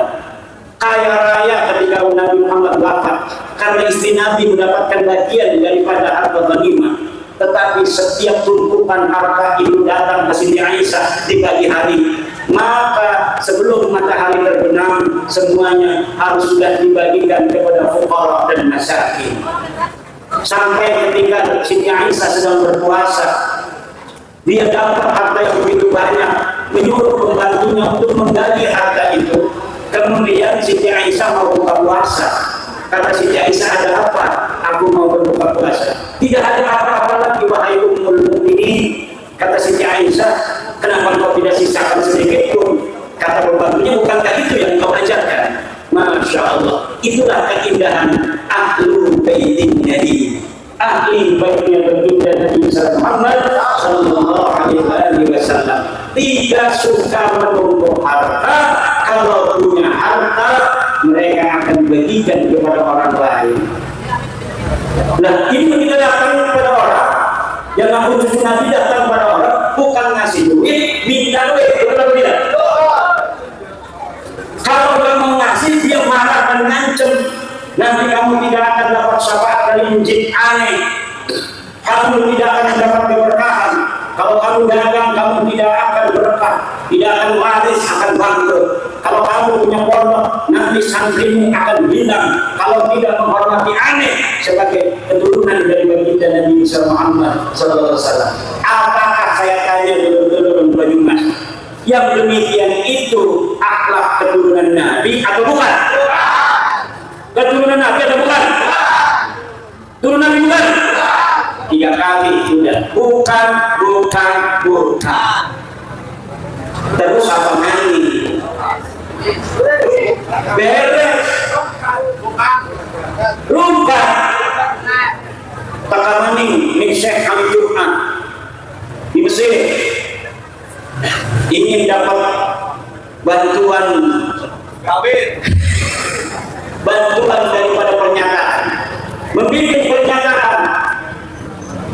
kaya raya ketika Nabi Muhammad wafat karena istri Nabi mendapatkan bagian daripada harta ghanimah. Tetapi setiap tumpukan harta itu datang ke Siti Aisyah di pagi hari, maka sebelum matahari terbenam semuanya harus sudah dibagikan kepada fuqara dan masakin. Sampai ketika Siti Aisyah sedang berpuasa, dia dapat harta yang begitu banyak, menyuruh pembantunya untuk menggali harta itu. Kemudian Siti Aisyah mau buka puasa. Kata Siti Aisyah, ada apa? Aku mau berbuka puasa. Tidak ada apa-apa lagi wahai ummul mukminin. Kata Siti Aisyah, kenapa kau tidak sisakan sedikit pun? Kata pembantunya, bukankah itu yang kau ajarkan? Masya Allah, itulah keindahan ahlu baitin Nabi, ahli baitnya baginda Nabi Muhammad sallallahu alaihi wasallam. Tidak suka menumpuk harta, kalau punya harta mereka akan bagikan kepada orang lain. Nah, ini kita datang kepada orang yang aku cucu Nabi datang kepada orang bukan ngasih duit, minta duit, betul tidak? Kalau dia mau ngasih, dia marah dan ngancem. Nanti kamu tidak akan dapat syafaat dari jin aneh. Kamu tidak akan dapat keberkahan. Kalau kamu dagang, kamu tidak akan berkah, tidak akan waris, akan bangkrut. Kalau kamu punya pondok, nanti santrimu akan hilang. Kalau tidak menghormati aneh sebagai keturunan dari baginda Nabi Muhammad SAW. Apakah saya tanya dulu Banyumas? Yang demikian itu akhlak keturunan Nabi atau bukan? Keturunan Nabi atau bukan? Turunan Nabi bukan? 3 kali sudah. Bukan. Terus apa nyanyi? Beres. Lupa. Takamani ning Syekh Ali Jumat di Mesir ingin dapat bantuan daripada pernyataan, membikin pernyataan.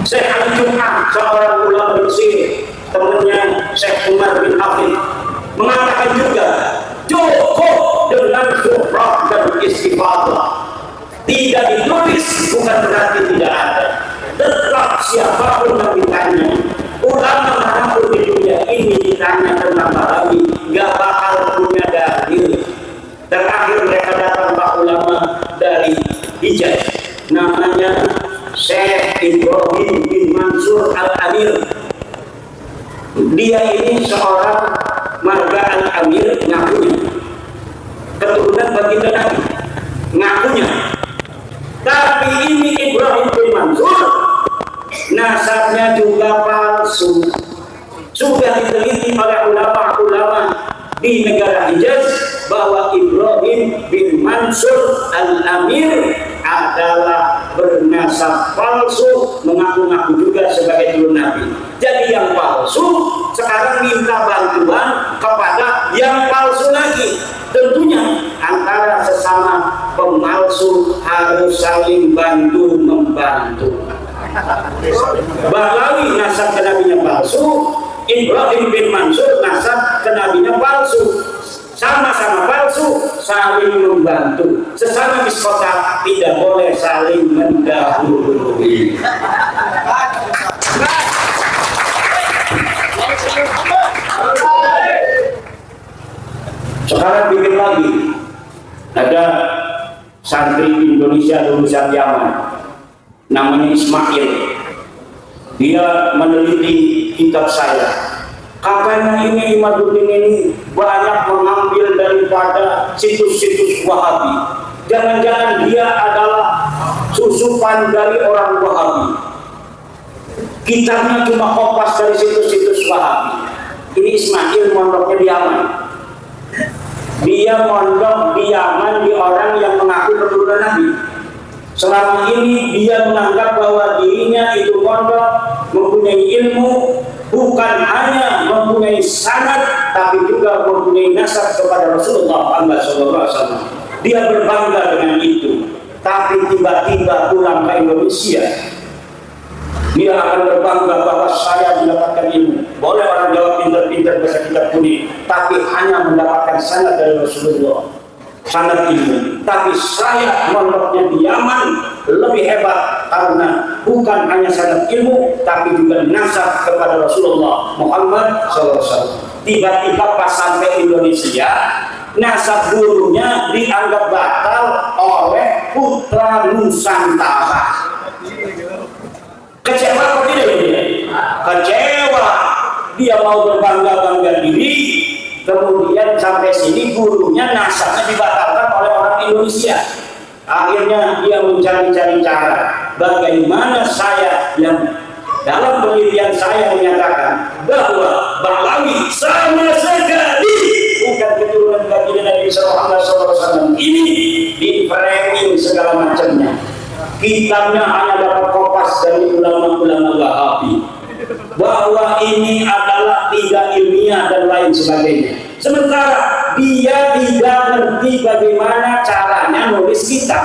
Syekh Ali Jumat, seorang ulama Mesir, temannya Syekh Umar bin Hafid, mengatakan juga cukup dengan syuhrah dan istifadah. Tidak ditulis bukan berarti tidak ada. Tetap siapapun yang ditanya, ulama manapun di dunia ini ditanya tentang Balawi, gak bakal punya dalil. Terakhir mereka datang Pak ulama dari Hijaz, namanya Syekh Ibrahim bin Mansur Al-Amir. Dia ini seorang marga Al-Amir, ngakunya keturunan baginda Nabi, ngakunya. Tapi ini Ibrahim bin Mansur nasabnya juga palsu. Sudah diteliti oleh ulama-ulama di negara Hijaz bahwa Ibrahim bin Mansur Al-Amir adalah bernasab palsu, mengaku-ngaku juga sebagai turun Nabi. Jadi yang palsu sekarang minta bantuan kepada yang palsu lagi. Tentunya antara sesama pemalsu harus saling bantu membantu. Balawi nasab ke nabinya palsu, Ibrahim bin Mansur nasab ke nabinya palsu. Sama-sama palsu, saling membantu. Sesama biskota tidak boleh saling mendahului. Sekarang bikin lagi, ada santri Indonesia lulusan Yaman, namanya Ismail. Dia meneliti kitab saya. Katanya ini Imaduddin ini banyak mengambil daripada situs-situs Wahabi. Jangan-jangan dia adalah susupan dari orang Wahabi. Kitabnya cuma kopas dari situs-situs Wahabi. Ini Ismail mondoknya di Yaman. Dia mondok di Yaman di orang yang mengaku keturunan Nabi. Selama ini dia menganggap bahwa dirinya itu mondok, mempunyai ilmu, bukan hanya mempunyai sanad, tapi juga mempunyai nasab kepada Rasulullah SAW. Dia berbangga dengan itu. Tapi tiba-tiba pulang ke Indonesia, dia akan berbangga bahwa saya mendapatkan ilmu. Boleh orang Jawa pintar-pintar bahasa kitab kuning, tapi hanya mendapatkan sanad dari Rasulullah, sanad ilmu. Tapi saya mondoknya di Yaman lebih hebat karena bukan hanya sanad ilmu, tapi juga nasab kepada Rasulullah Muhammad SAW. Tiba-tiba pas sampai Indonesia, nasab gurunya dianggap batal oleh putra Nusantara. Kecewa atau tidak dia? Kecewa. Dia mau berbangga-bangga diri, kemudian sampai sini gurunya nasabnya dibatalkan oleh orang Indonesia. Akhirnya dia mencari-cari cara bagaimana saya yang dalam penelitian saya menyatakan bahwa Balawi sama sekali bukan keturunan baginda Nabi SAW. Ini di framing segala macamnya. Kitabnya hanya dapat kopas dari ulama-ulama Wahabi bahwa ini adalah tidak ilmiah dan lain sebagainya. Sementara dia tidak ngerti bagaimana caranya nulis kitab.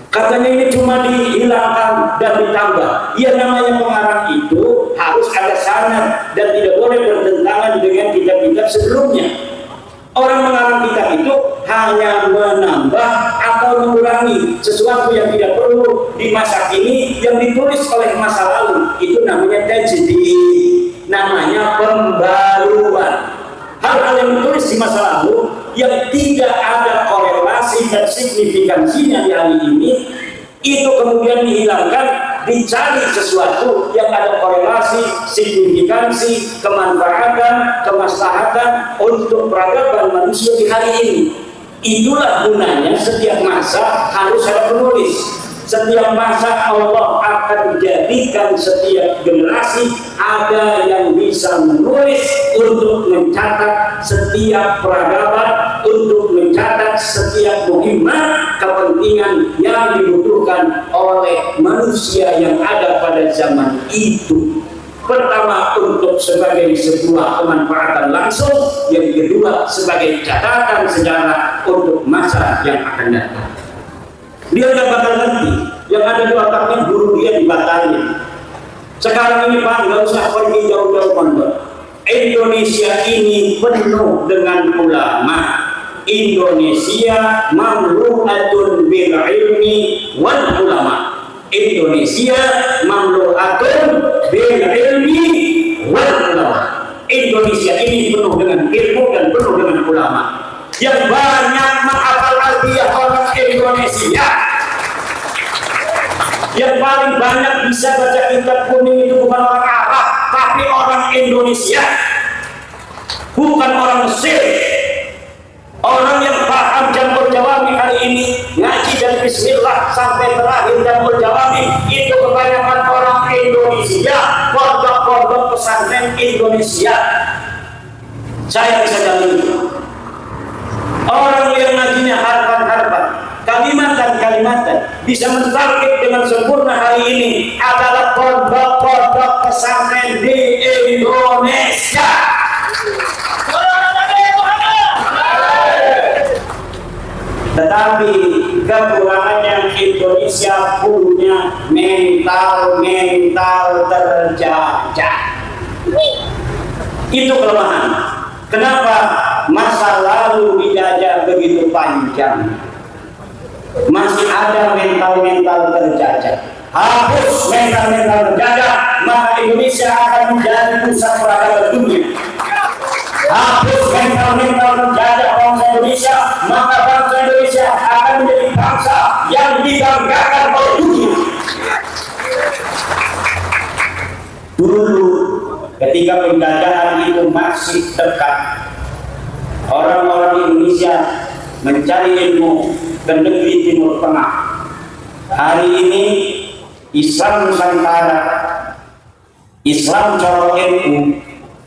Katanya ini cuma dihilangkan dan ditambah. Ya namanya pengarang itu harus ada sanad dan tidak boleh bertentangan dengan kitab-kitab sebelumnya. Orang mengarang kitab itu hanya menambah atau mengurangi sesuatu yang tidak perlu di masa kini yang ditulis oleh masa lalu. Itu namanya tajdid, namanya pembaruan. Hal-hal yang ditulis di masa lalu yang tidak ada korelasi dan signifikansinya di hari ini, itu kemudian dihilangkan, dicari sesuatu yang ada korelasi, signifikansi, kemanfaatan, kemaslahatan untuk peradaban manusia di hari ini. Itulah gunanya setiap masa harus ada penulis. Setiap masa Allah akan jadikan setiap generasi ada yang bisa menulis untuk mencatat setiap peradaban, untuk mencatat setiap muhimmat kepentingan yang dibutuhkan oleh manusia yang ada pada zaman itu. Pertama untuk sebagai sebuah kemanfaatan langsung, yang kedua sebagai catatan sejarah untuk masa yang akan datang. Dia tidak bakal ngerti, yang ada di otaknya guru dia dibatalin. Sekarang ini Pak, nggak usah pergi jauh-jauh pondok. Indonesia ini penuh dengan ulama. Indonesia mamlu'atun bil ilmi wal ulama. Indonesia mamlu'atun bil ilmi wal ulama. Indonesia ini penuh dengan ilmu dan penuh dengan ulama. Yang banyak menghafal Alfiyah orang Indonesia, yang paling banyak bisa baca kitab kuning itu bukan orang Arab, tapi orang Indonesia, bukan orang Mesir. Orang yang paham Jamul Jawami hari ini, ngaji dari Bismillah sampai terakhir Jamul Jawami, itu kebanyakan orang Indonesia, pondok-pondok pesantren Indonesia, saya bisa jamin orang yang ngajinya harfan-harfan, Kalimantan bisa mentarget dengan sempurna hari ini adalah pondok-pondok pesantren di Indonesia. Tetapi kekurangannya Indonesia punya mental terjajah. Itu kelemahan. Kenapa masa lalu dijajah begitu panjang? Masih ada mental terjajah. Hapus mental terjajah, maka Indonesia akan menjadi pusat peradaban dunia. Hapus mental terjajah bangsa Indonesia, maka bangsa Indonesia akan menjadi bangsa yang dibanggakan oleh dunia. Dulu ketika penjajahan itu masih dekat, orang-orang Indonesia mencari ilmu ke negeri Timur Tengah. Hari ini Islam Nusantara, Islam Coro NU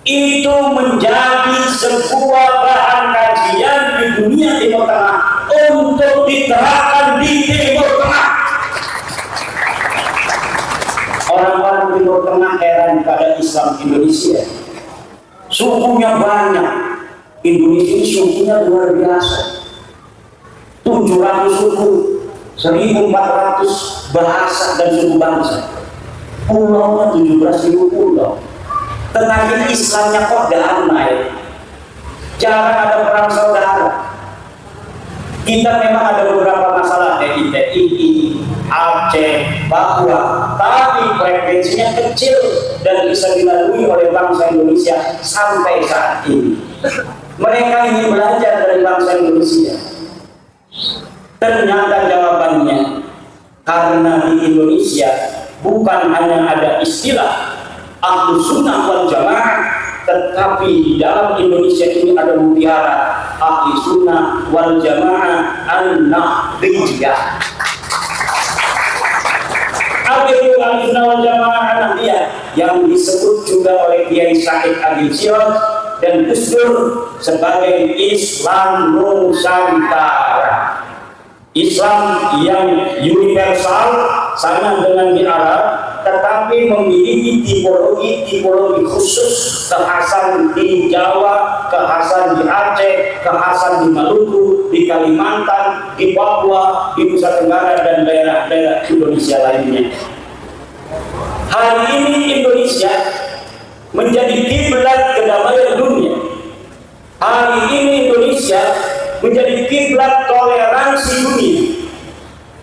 itu menjadi sebuah bahan kajian di dunia Timur Tengah untuk diterapkan di Timur Tengah. Orang-orang Timur Tengah heran pada Islam Indonesia. Sukunya banyak. Indonesia ini sukunya luar biasa. 700 suku, 1.400 bahasa dan suku bangsa. Pulaunya 17.000 pulau. Tetapi Islamnya kok damai. Jangan ada perang saudara. Kita memang ada beberapa masalah TNI, Aceh, Papua, tapi frekuensinya kecil dan bisa dilalui oleh bangsa Indonesia sampai saat ini. Mereka ingin belajar dari bangsa Indonesia. Ternyata jawabannya, karena di Indonesia bukan hanya ada istilah Ahlus Sunnah wal Jamaah, tetapi di dalam Indonesia ini ada mutiara Ahlus Sunnah wal Jamaah An-Nahdliyah. Apa itu Ahlus Sunnah wal Jamaah An-Nahdliyah? Yang disebut juga oleh Kiai Said Agil Siraj dan Gus Dur sebagai Islam Nusantara. Islam yang universal sama dengan di Arab, tetapi memiliki tipologi khusus, kekhasan di Jawa, kekhasan di Aceh, kekhasan di Maluku, di Kalimantan, di Papua, di Nusa Tenggara dan daerah-daerah Indonesia lainnya. Hari ini Indonesia menjadi kiblat kedamaian dunia. Hari ini Indonesia menjadi kiblat toleransi dunia.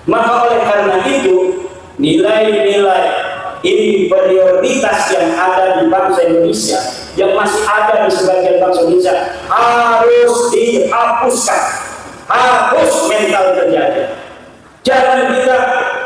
Maka oleh karena itu, nilai-nilai inferioritas yang ada di bangsa Indonesia, yang masih ada di sebagian bangsa Indonesia, harus dihapuskan. Hapus mental terjajah. Jangan kita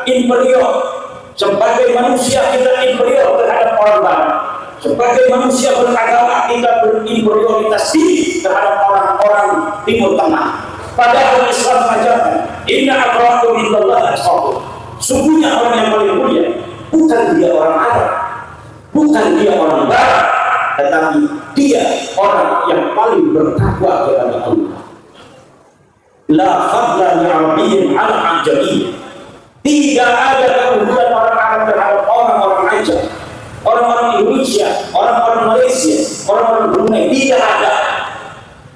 inferior. Sebagai manusia kita inferior terhadap orang barat. Sebagai manusia beragama kita berinferioritas diri terhadap orang-orang Timur Tengah. Padahal Islam mengajarkan, inna akramakum indallahi atqakum. Sungguhnya orang yang paling mulia bukan dia orang Arab, bukan dia orang Barat, tetapi dia orang yang paling bertakwa kepada Allah. La fadla li arabiyyin 'ala ajamiyyin. Tidak ada keunggulan orang Arab terhadap orang-orang Aceh, orang-orang Indonesia, orang-orang Malaysia, orang-orang Brunei. Tidak ada.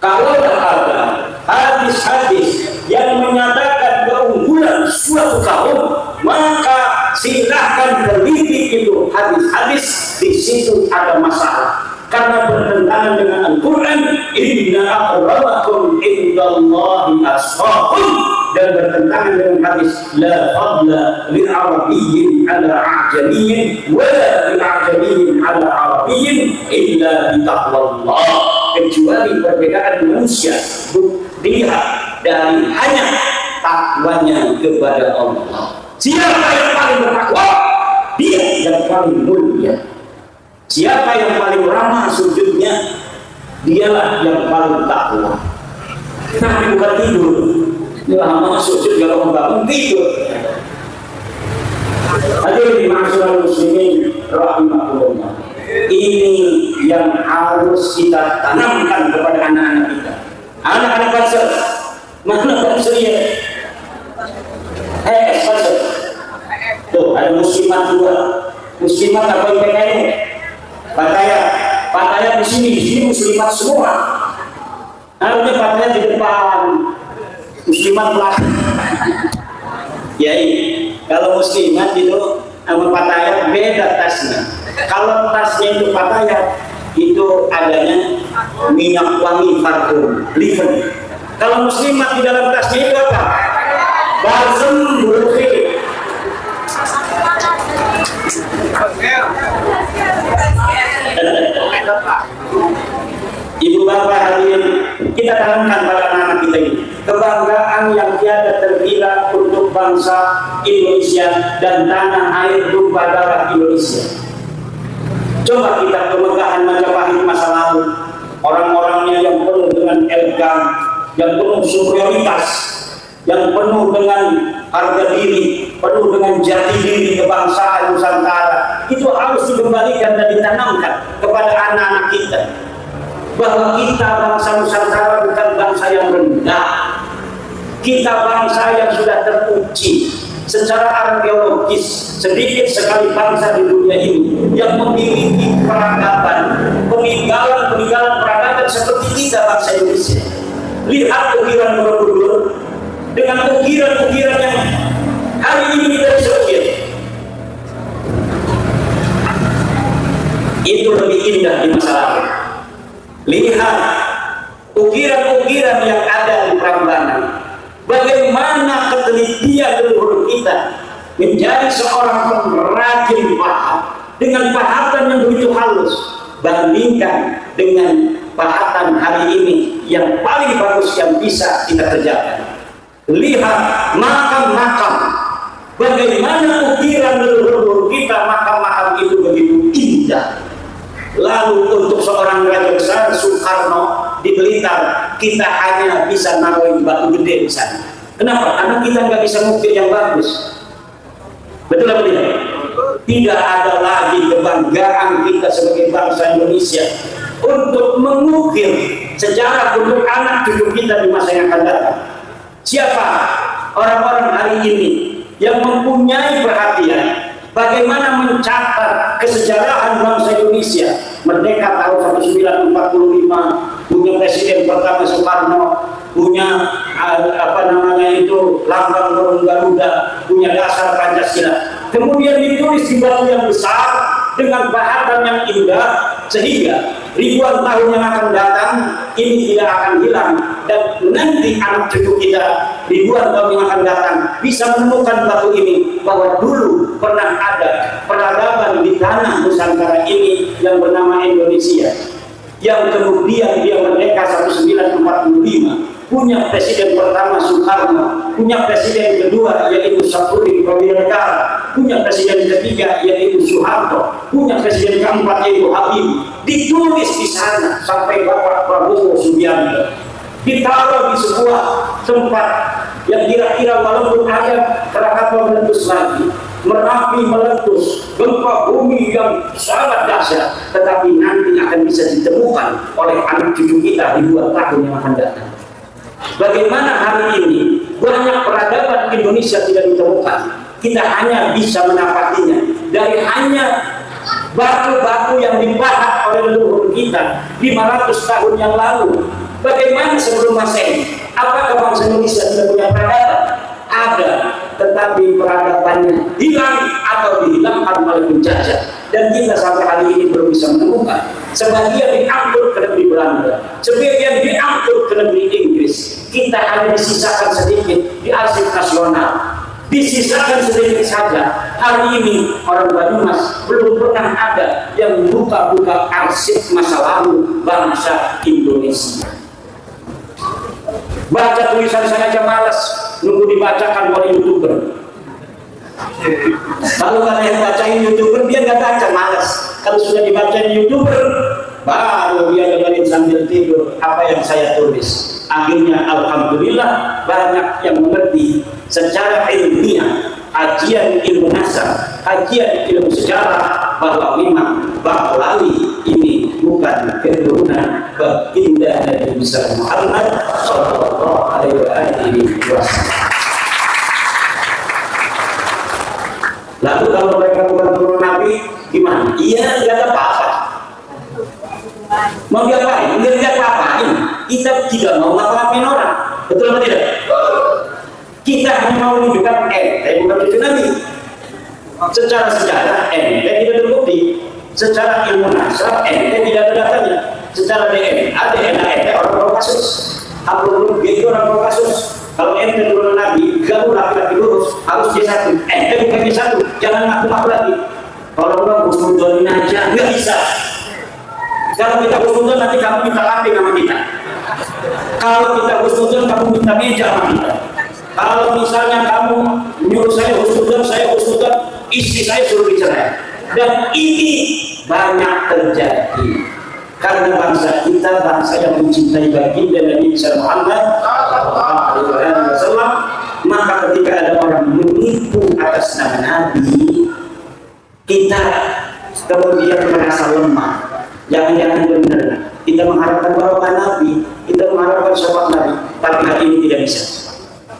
Kalau ada hadis-hadis yang menyatakan keunggulan suatu kaum, maka silahkan teliti itu hadis-hadis. Di situ ada masalah karena bertentangan dengan Al-Quran. Inna akramakum indallahi atqakum, dan bertentangan dengan hadis la fadla li arabiyyin ala ajamiyyin wa la li ajamiyyin ala arabiyyin illa bi taqwallah. Kecuali perbedaan manusia dilihat dari hanya takwanya kepada Allah. Siapa yang paling bertakwa, dia yang paling mulia. Siapa yang paling ramah sujudnya, dialah yang paling takwa. Tapi bukan tidur. Lama sujud kalau bangun tidur. Hadirin ma'asyiral muslimin rahimahullah. Ini yang harus kita tanamkan kepada anak-anak kita. Anak-anak bangsa, mana bangsa ya? Bangsa. Tuh ada muslimat juga. Muslimat apa yang pengen? Pakaian di sini muslimat semua. Harusnya pakaian di depan, muslimat belakang. Ya, kalau muslimat itu sama pakaian beda tasnya. Kalau tasnya itu pakaian, itu adanya minyak wangi parfum, liver. Kalau muslimat di dalam tasnya itu apa? Balsam, buruk. Ibu bapak hadirin, kita tanamkan pada anak kita ini kebanggaan yang tiada terkira untuk bangsa Indonesia dan tanah air tumpah darah Indonesia. Coba kita kemegahan Majapahit masa lalu, orang-orangnya yang penuh dengan elegan, yang penuh superioritas, yang penuh dengan harga diri, penuh dengan jati diri kebangsaan Nusantara, itu harus dikembalikan dan ditanamkan kepada anak-anak kita, bahwa kita bangsa Nusantara bukan bangsa yang rendah. Kita bangsa yang sudah teruji secara arkeologis. Sedikit sekali bangsa di dunia ini yang memiliki peradaban, peninggalan peradaban seperti kita bangsa Indonesia. Lihat ukiran Borobudur dengan ukiran-ukiran yang hari ini kita bisa ukir. Itu lebih indah di masa lalu. Lihat ukiran-ukiran yang ada di Prambanan. Bagaimana ketelitian leluhur kita menjadi seorang pengrajin pahat dengan pahatan yang begitu halus, bandingkan dengan pahatan hari ini yang paling bagus yang bisa kita kerjakan. Lihat makam-makam, bagaimana ukiran leluhur kita, makam-makam itu begitu indah. Lalu untuk seorang raja besar Soekarno di Blitar, kita hanya bisa naruhin batu gede di sana. Kenapa? Karena kita nggak bisa ngukir yang bagus. Betul apa tidak? Tidak ada lagi kebanggaan kita sebagai bangsa Indonesia untuk mengukir sejarah untuk anak cucu kita di masa yang akan datang. Siapa orang-orang hari ini yang mempunyai perhatian bagaimana mencatat kesejarahan bangsa Indonesia? Merdeka tahun 1945, punya presiden pertama Soekarno, punya lambang burung Garuda, punya dasar Pancasila. Kemudian ditulis di batu yang besar dengan pahatan yang indah, sehingga ribuan tahun yang akan datang ini tidak akan hilang, dan nanti anak cucu kita ribuan tahun yang akan datang bisa menemukan batu ini, bahwa dulu pernah ada peradaban di tanah Nusantara ini yang bernama Indonesia, yang kemudian dia merdeka 1945, punya presiden pertama Soekarno, punya presiden kedua yaitu Sapudi Pramila, punya presiden ketiga yaitu Soeharto, punya presiden keempat yaitu Habibie. Ditulis di sana sampai Bapak Prabowo Subianto, ditaruh di sebuah tempat yang kira-kira walaupun ada Krakatau meletus lagi, Merapi meletus, gempa bumi yang sangat dahsyat, tetapi nanti akan bisa ditemukan oleh anak cucu kita ribuan tahun yang akan datang. Bagaimana hari ini banyak peradaban Indonesia tidak ditemukan, kita hanya bisa menapatinya dari hanya batu-batu yang dipahat oleh leluhur kita 500 tahun yang lalu. Bagaimana sebelum Masehi? Apakah bangsa Indonesia tidak punya peradaban? Ada, tetapi peradabannya hilang atau dihilangkan oleh penjajah, dan kita sampai hari ini belum bisa menemukan. Sebagian diangkut ke negeri Belanda, sebagian diangkut ke negeri Inggris. Kita hanya disisakan sedikit di arsip nasional, disisakan sedikit saja. Hari ini orang Banyumas belum pernah ada yang buka-buka arsip masa lalu bangsa Indonesia. Baca tulisan saya aja malas, nunggu dibacakan oleh YouTuber. Kalau nggak yang bacain YouTuber, dia nggak baca, malas. Kalau sudah dibacain YouTuber, baru dia dengerin sambil tidur apa yang saya tulis. Akhirnya alhamdulillah banyak yang mengerti secara ilmiah, kajian ilmu nasab, kajian ilmu sejarah, bahwa memang Bahlali ini bukan keturunan baginda Nabi besar Muhammad Sallallahu Alaihi Wasallam. Lalu kalau mereka bukan turun Nabi, gimana? Iya, nggak ada apa-apa. Mau diapain? Nggak apa-apain. Kita tidak mau ngapa-ngapain orang. Betul atau tidak? Kita hanya mau menunjukkan bukan itu Nabi. Secara sejarah tidak terbukti. Secara ilmu nasab tidak ada datanya. Secara DNA orang bawa kasus. Haplogrup orang bawa kasus. Kalau ente turun Nabi, kamu laki-laki lurus, harus J1. Bukan J1, jangan ngaku-ngaku lagi. Kalau orang husnudon aja, nggak bisa. Kalau kita husnudon, nanti kamu minta laping sama kita. Kalau kita husnudon, kamu minta meja sama kita. Kalau misalnya kamu nyuruh saya husnudon, istri saya suruh dicerai. Dan ini banyak terjadi. Karena bangsa kita, bangsa yang mencintai baginda Nabi Muhammad SAW, maka ketika ada orang menipu atas nama Nabi, kita kemudian merasa lemah. Jangan-jangan benar. Kita mengharapkan barokah Nabi, kita mengharapkan syafaat Nabi, tapi hari ini tidak bisa.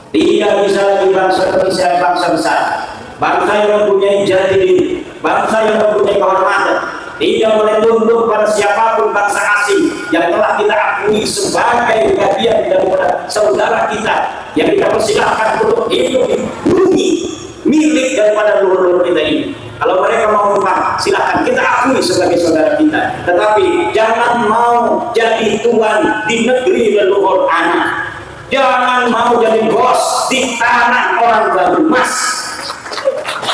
Tidak bisa lagi bangsa Indonesia bangsa besar, bangsa yang mempunyai jati diri, bangsa yang mempunyai kehormatan. Tidak boleh tunduk pada siapapun bangsa asing yang telah kita akui sebagai bagian daripada saudara kita yang kita persilahkan untuk hidup di bumi milik daripada leluhur kita ini. Kalau mereka mau numpang, silahkan kita akui sebagai saudara kita. Tetapi jangan mau jadi tuan di negeri leluhur anak. Jangan mau jadi bos di tanah orang baru mas.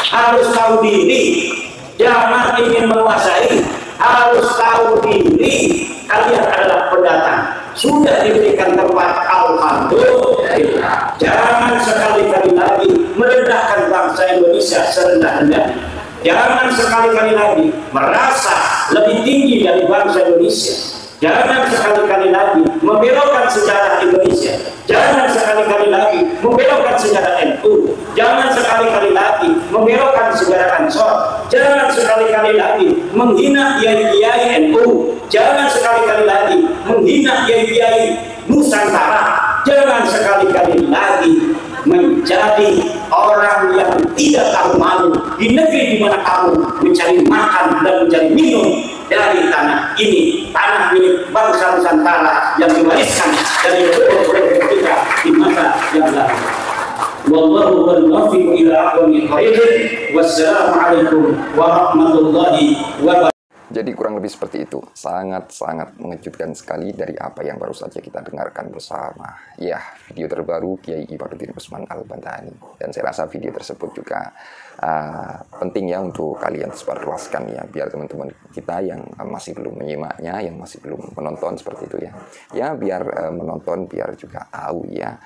Harus tahu diri. Jangan ingin menguasai, harus tahu diri. Kalian adalah pendatang, sudah diberikan tempat, alhamdulillah. Jangan sekali-kali lagi merendahkan bangsa Indonesia serendah-rendahnya. Jangan sekali-kali lagi merasa lebih tinggi dari bangsa Indonesia. Jangan sekali-kali lagi membelokkan sejarah Indonesia. Jangan sekali-kali lagi membelokkan sejarah NU. Jangan sekali-kali lagi membelokkan sejarah Ansor. Jangan sekali-kali lagi menghina kiai-kiai NU. Jangan sekali-kali lagi menghina kiai-kiai Nusantara. Jangan sekali-kali lagi menjadi orang yang tidak tahu malu di negeri di mana kamu mencari makan dan mencari minum dari tanah ini, tanah milik bangsa Nusantara yang diwariskan dari leluhur kita di masa yang lalu. Wallahu wal muwaffiq ila aqwamit thoriq. Wassalamualaikum warahmatullahi wabarakatuh. Jadi kurang lebih seperti itu. Sangat-sangat mengejutkan sekali dari apa yang baru saja kita dengarkan bersama. Ya, video terbaru Kiai Imaduddin Usman Al-Bantani. Dan saya rasa video tersebut juga penting ya untuk kalian sebarluaskan ya. Biar teman-teman kita yang masih belum menyimaknya, yang masih belum menonton seperti itu ya. Ya, biar menonton, biar juga tahu ya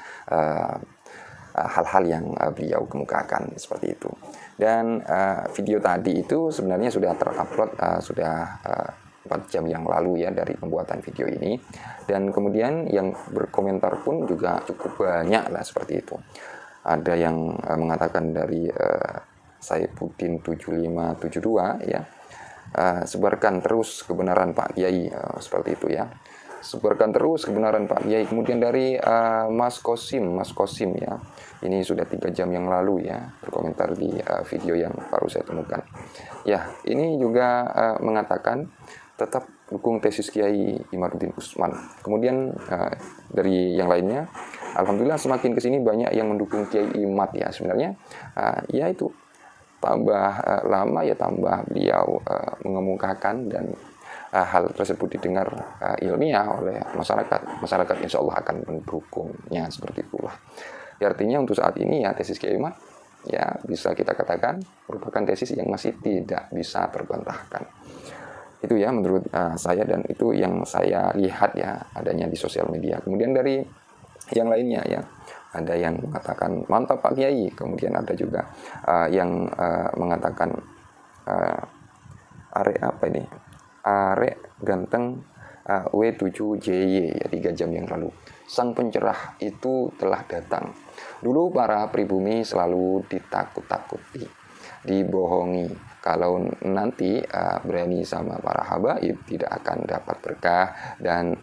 hal-hal yang beliau kemukakan seperti itu. Dan video tadi itu sebenarnya sudah terupload sudah 4 jam yang lalu ya dari pembuatan video ini. Dan kemudian yang berkomentar pun juga cukup banyak lah seperti itu. Ada yang mengatakan dari Saifuddin 7572 ya, sebarkan terus kebenaran Pak Kiai, seperti itu ya. Sebarkan terus kebenaran Pak Kiai. Kemudian dari Mas Kosim ya, ini sudah 3 jam yang lalu ya, berkomentar di video yang baru saya temukan. Ya, ini juga mengatakan tetap dukung tesis Kiai Imaduddin Usman. Kemudian dari yang lainnya, alhamdulillah semakin kesini banyak yang mendukung Kiai Imad ya. Sebenarnya ya itu tambah lama ya tambah beliau mengemukakan dan hal tersebut didengar ilmiah oleh masyarakat insya Allah akan mendukungnya seperti itulah. Ya, artinya untuk saat ini ya tesis Kiai Imad ya bisa kita katakan merupakan tesis yang masih tidak bisa terbantahkan. Itu ya menurut saya, dan itu yang saya lihat ya adanya di sosial media. Kemudian dari yang lainnya ya, ada yang mengatakan mantap Pak Kiai, kemudian ada juga yang mengatakan arek apa ini? Arek ganteng W7JY ya 3 jam yang lalu. Sang pencerah itu telah datang. Dulu para pribumi selalu ditakut-takuti, dibohongi, kalau nanti berani sama para habaib tidak akan dapat berkah dan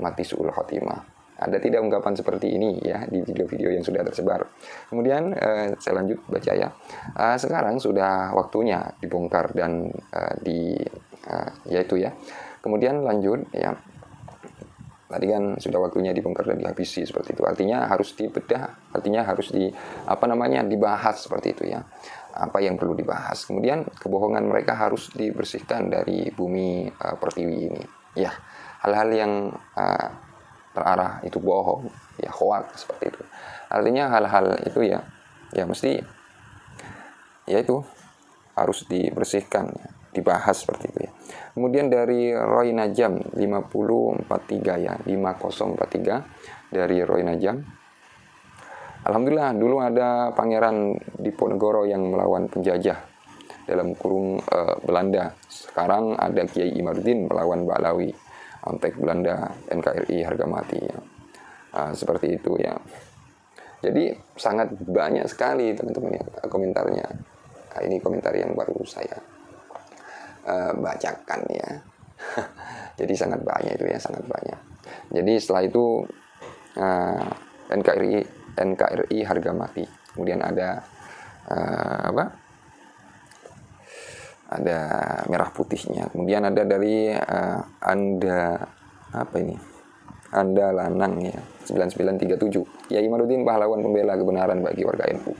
mati su'ul khotimah. Ada tidak ungkapan seperti ini ya di video-video yang sudah tersebar. Kemudian saya lanjut baca ya. Sekarang sudah waktunya dibongkar dan yaitu ya. Kemudian lanjut ya. Tadi kan sudah waktunya dibongkar dan dihabisi seperti itu. Artinya harus dibedah, artinya harus dibahas seperti itu ya. Apa yang perlu dibahas. Kemudian kebohongan mereka harus dibersihkan dari bumi pertiwi ini. Ya, hal-hal yang terarah itu bohong, ya hoax seperti itu. Artinya hal-hal itu ya mesti ya itu harus dibersihkan, ya, dibahas seperti itu ya. Kemudian dari Roy Najam 5043 ya, 5043 dari Roy Najam. Alhamdulillah dulu ada Pangeran Diponegoro yang melawan penjajah dalam kurung Belanda. Sekarang ada Kiai Imaduddin melawan Ba'alawi. Antek Belanda, NKRI harga mati ya. Seperti itu ya. Jadi sangat banyak sekali teman-teman ya komentarnya. Ini komentar yang baru saya bacakan ya. Jadi sangat banyak itu ya, sangat banyak. Jadi setelah itu NKRI harga mati. Kemudian ada ada merah putihnya. Kemudian ada dari Anda Lanang ya 9937. Kiai Imaduddin pahlawan pembela kebenaran bagi warga NU.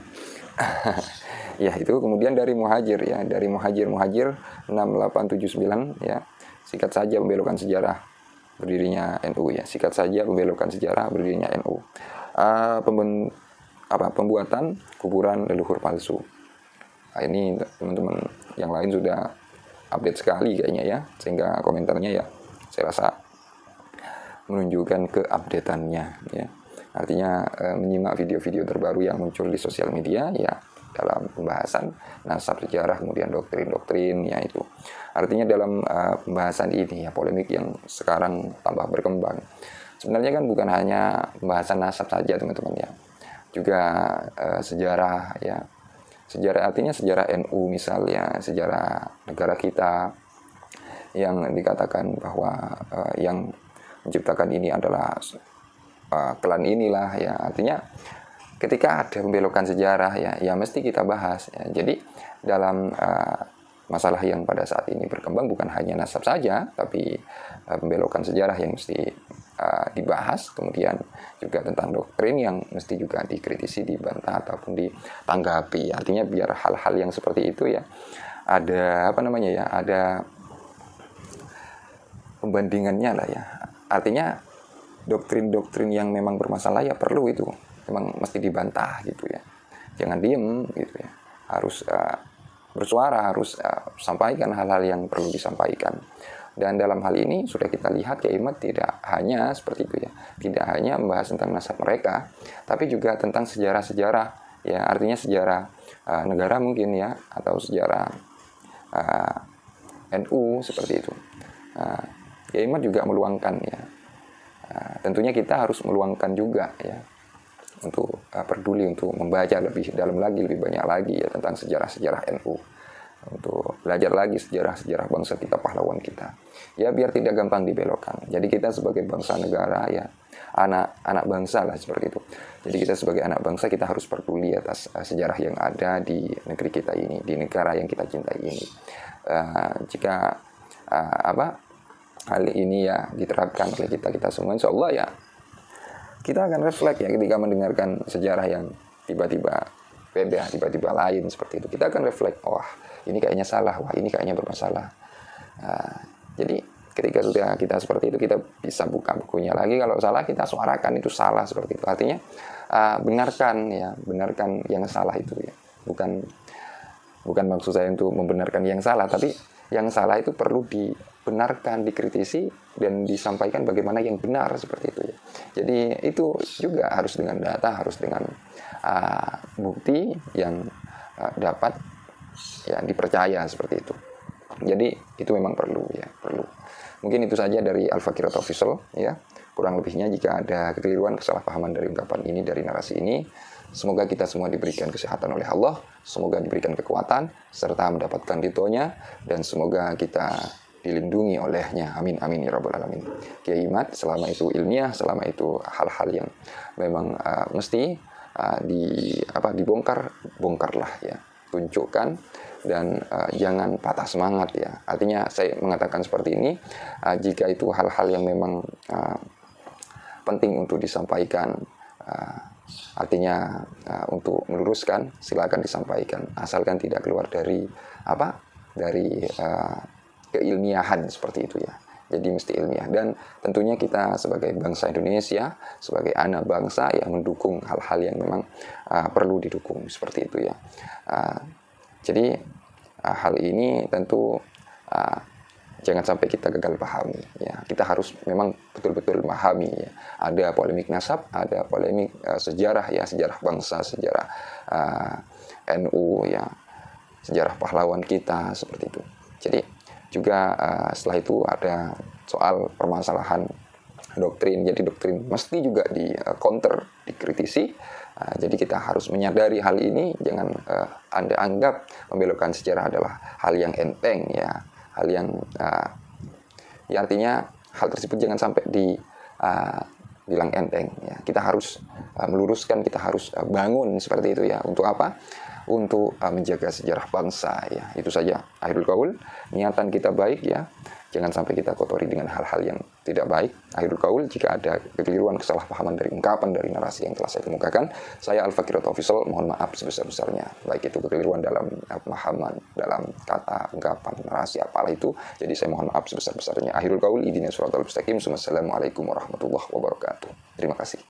Ya itu. Kemudian dari Muhajir ya, dari Muhajir 6879 ya. Sikat saja pembelokan sejarah berdirinya NU ya. Sikat saja pembelokan sejarah berdirinya NU. Pembuatan kuburan leluhur palsu. Nah, ini teman-teman yang lain sudah update sekali kayaknya ya, sehingga komentarnya ya saya rasa menunjukkan keupdateannya ya. Artinya menyimak video-video terbaru yang muncul di sosial media ya dalam pembahasan nasab sejarah, kemudian doktrin-doktrin ya itu. Artinya dalam pembahasan ini ya, polemik yang sekarang tambah berkembang. Sebenarnya kan bukan hanya pembahasan nasab saja teman-teman ya, juga sejarah ya. Sejarah artinya sejarah NU misalnya, sejarah negara kita yang dikatakan bahwa yang menciptakan ini adalah klan inilah ya. Artinya ketika ada pembelokan sejarah ya mesti kita bahas ya. Jadi dalam masalah yang pada saat ini berkembang bukan hanya nasab saja, tapi pembelokan sejarah yang mesti dibahas, kemudian juga tentang doktrin yang mesti juga dikritisi, dibantah ataupun ditanggapi. Artinya biar hal-hal yang seperti itu ya ada ada pembandingannya lah ya. Artinya doktrin-doktrin yang memang bermasalah ya perlu itu memang mesti dibantah gitu ya. Jangan diem gitu ya. Harus bersuara, harus sampaikan hal-hal yang perlu disampaikan. Dan dalam hal ini sudah kita lihat Kiai Imad tidak hanya seperti itu ya, tidak hanya membahas tentang nasab mereka, tapi juga tentang sejarah-sejarah ya, artinya sejarah negara mungkin ya, atau sejarah NU seperti itu. Kiai Imad juga meluangkan ya, tentunya kita harus meluangkan juga ya untuk peduli untuk membaca lebih dalam lagi, lebih banyak lagi ya tentang sejarah-sejarah NU, untuk belajar lagi sejarah-sejarah bangsa kita, pahlawan kita ya, biar tidak gampang dibelokkan. Jadi kita sebagai bangsa negara ya, anak bangsa lah seperti itu. Jadi kita sebagai anak bangsa kita harus peduli atas sejarah yang ada di negeri kita ini, di negara yang kita cintai ini. Jika hal ini ya diterapkan oleh kita semua, insya Allah ya kita akan refleks ya ketika mendengarkan sejarah yang tiba-tiba beda, tiba-tiba lain seperti itu. Kita akan refleks, wah ini kayaknya salah, wah ini kayaknya bermasalah. Jadi ketika sudah kita seperti itu, kita bisa buka bukunya lagi. Kalau salah kita suarakan itu salah seperti itu. Artinya benarkan yang salah itu ya. Bukan maksud saya untuk membenarkan yang salah, tapi yang salah itu perlu dibenarkan, dikritisi dan disampaikan bagaimana yang benar seperti itu ya. Jadi itu juga harus dengan data, harus dengan bukti yang dapat ya dipercaya seperti itu. Jadi itu memang perlu ya, perlu. Mungkin itu saja dari Al-Fakirat Official ya. Kurang lebihnya jika ada kekeliruan, kesalahpahaman dari ungkapan ini, dari narasi ini, Semoga kita semua diberikan kesehatan oleh Allah, semoga diberikan kekuatan, serta mendapatkan ridhonya, dan semoga kita dilindungi olehnya. Amin, amin, ya rabbal alamin. Kiai Imat, selama itu ilmiah, selama itu hal-hal yang memang mesti bongkarlah ya, tunjukkan, dan jangan patah semangat ya. Artinya saya mengatakan seperti ini, jika itu hal-hal yang memang penting untuk disampaikan, artinya untuk meluruskan, silakan disampaikan, asalkan tidak keluar dari keilmiahan seperti itu ya. Jadi mesti ilmiah, dan tentunya kita sebagai bangsa Indonesia, sebagai anak bangsa yang mendukung hal-hal yang memang perlu didukung seperti itu ya. Jadi hal ini tentu jangan sampai kita gagal pahami ya. Kita harus memang betul-betul memahami ya. Ada polemik nasab, ada polemik sejarah ya, sejarah bangsa, sejarah NU ya, sejarah pahlawan kita seperti itu. Jadi juga setelah itu ada soal permasalahan doktrin. Jadi doktrin mesti juga di counter, dikritisi. Jadi kita harus menyadari hal ini. Jangan Anda anggap membelokkan sejarah adalah hal yang enteng ya, hal yang ya, artinya hal tersebut jangan sampai bilang enteng ya. Kita harus meluruskan, kita harus bangun seperti itu ya. Untuk apa? Untuk menjaga sejarah bangsa ya. Itu saja akhirul qaul. Niatan kita baik ya, jangan sampai kita kotori dengan hal-hal yang tidak baik. Akhirul qaul, jika ada kekeliruan, kesalahpahaman dari ungkapan, dari narasi yang telah saya kemukakan, saya Al-Fakir Official mohon maaf sebesar-besarnya, baik itu kekeliruan dalam pemahaman, dalam kata, ungkapan, narasi, apalah itu. Jadi saya mohon maaf sebesar-besarnya. Akhirul qaul, ihdinas siratal mustaqim. Wassalamualaikum warahmatullahi wabarakatuh. Terima kasih.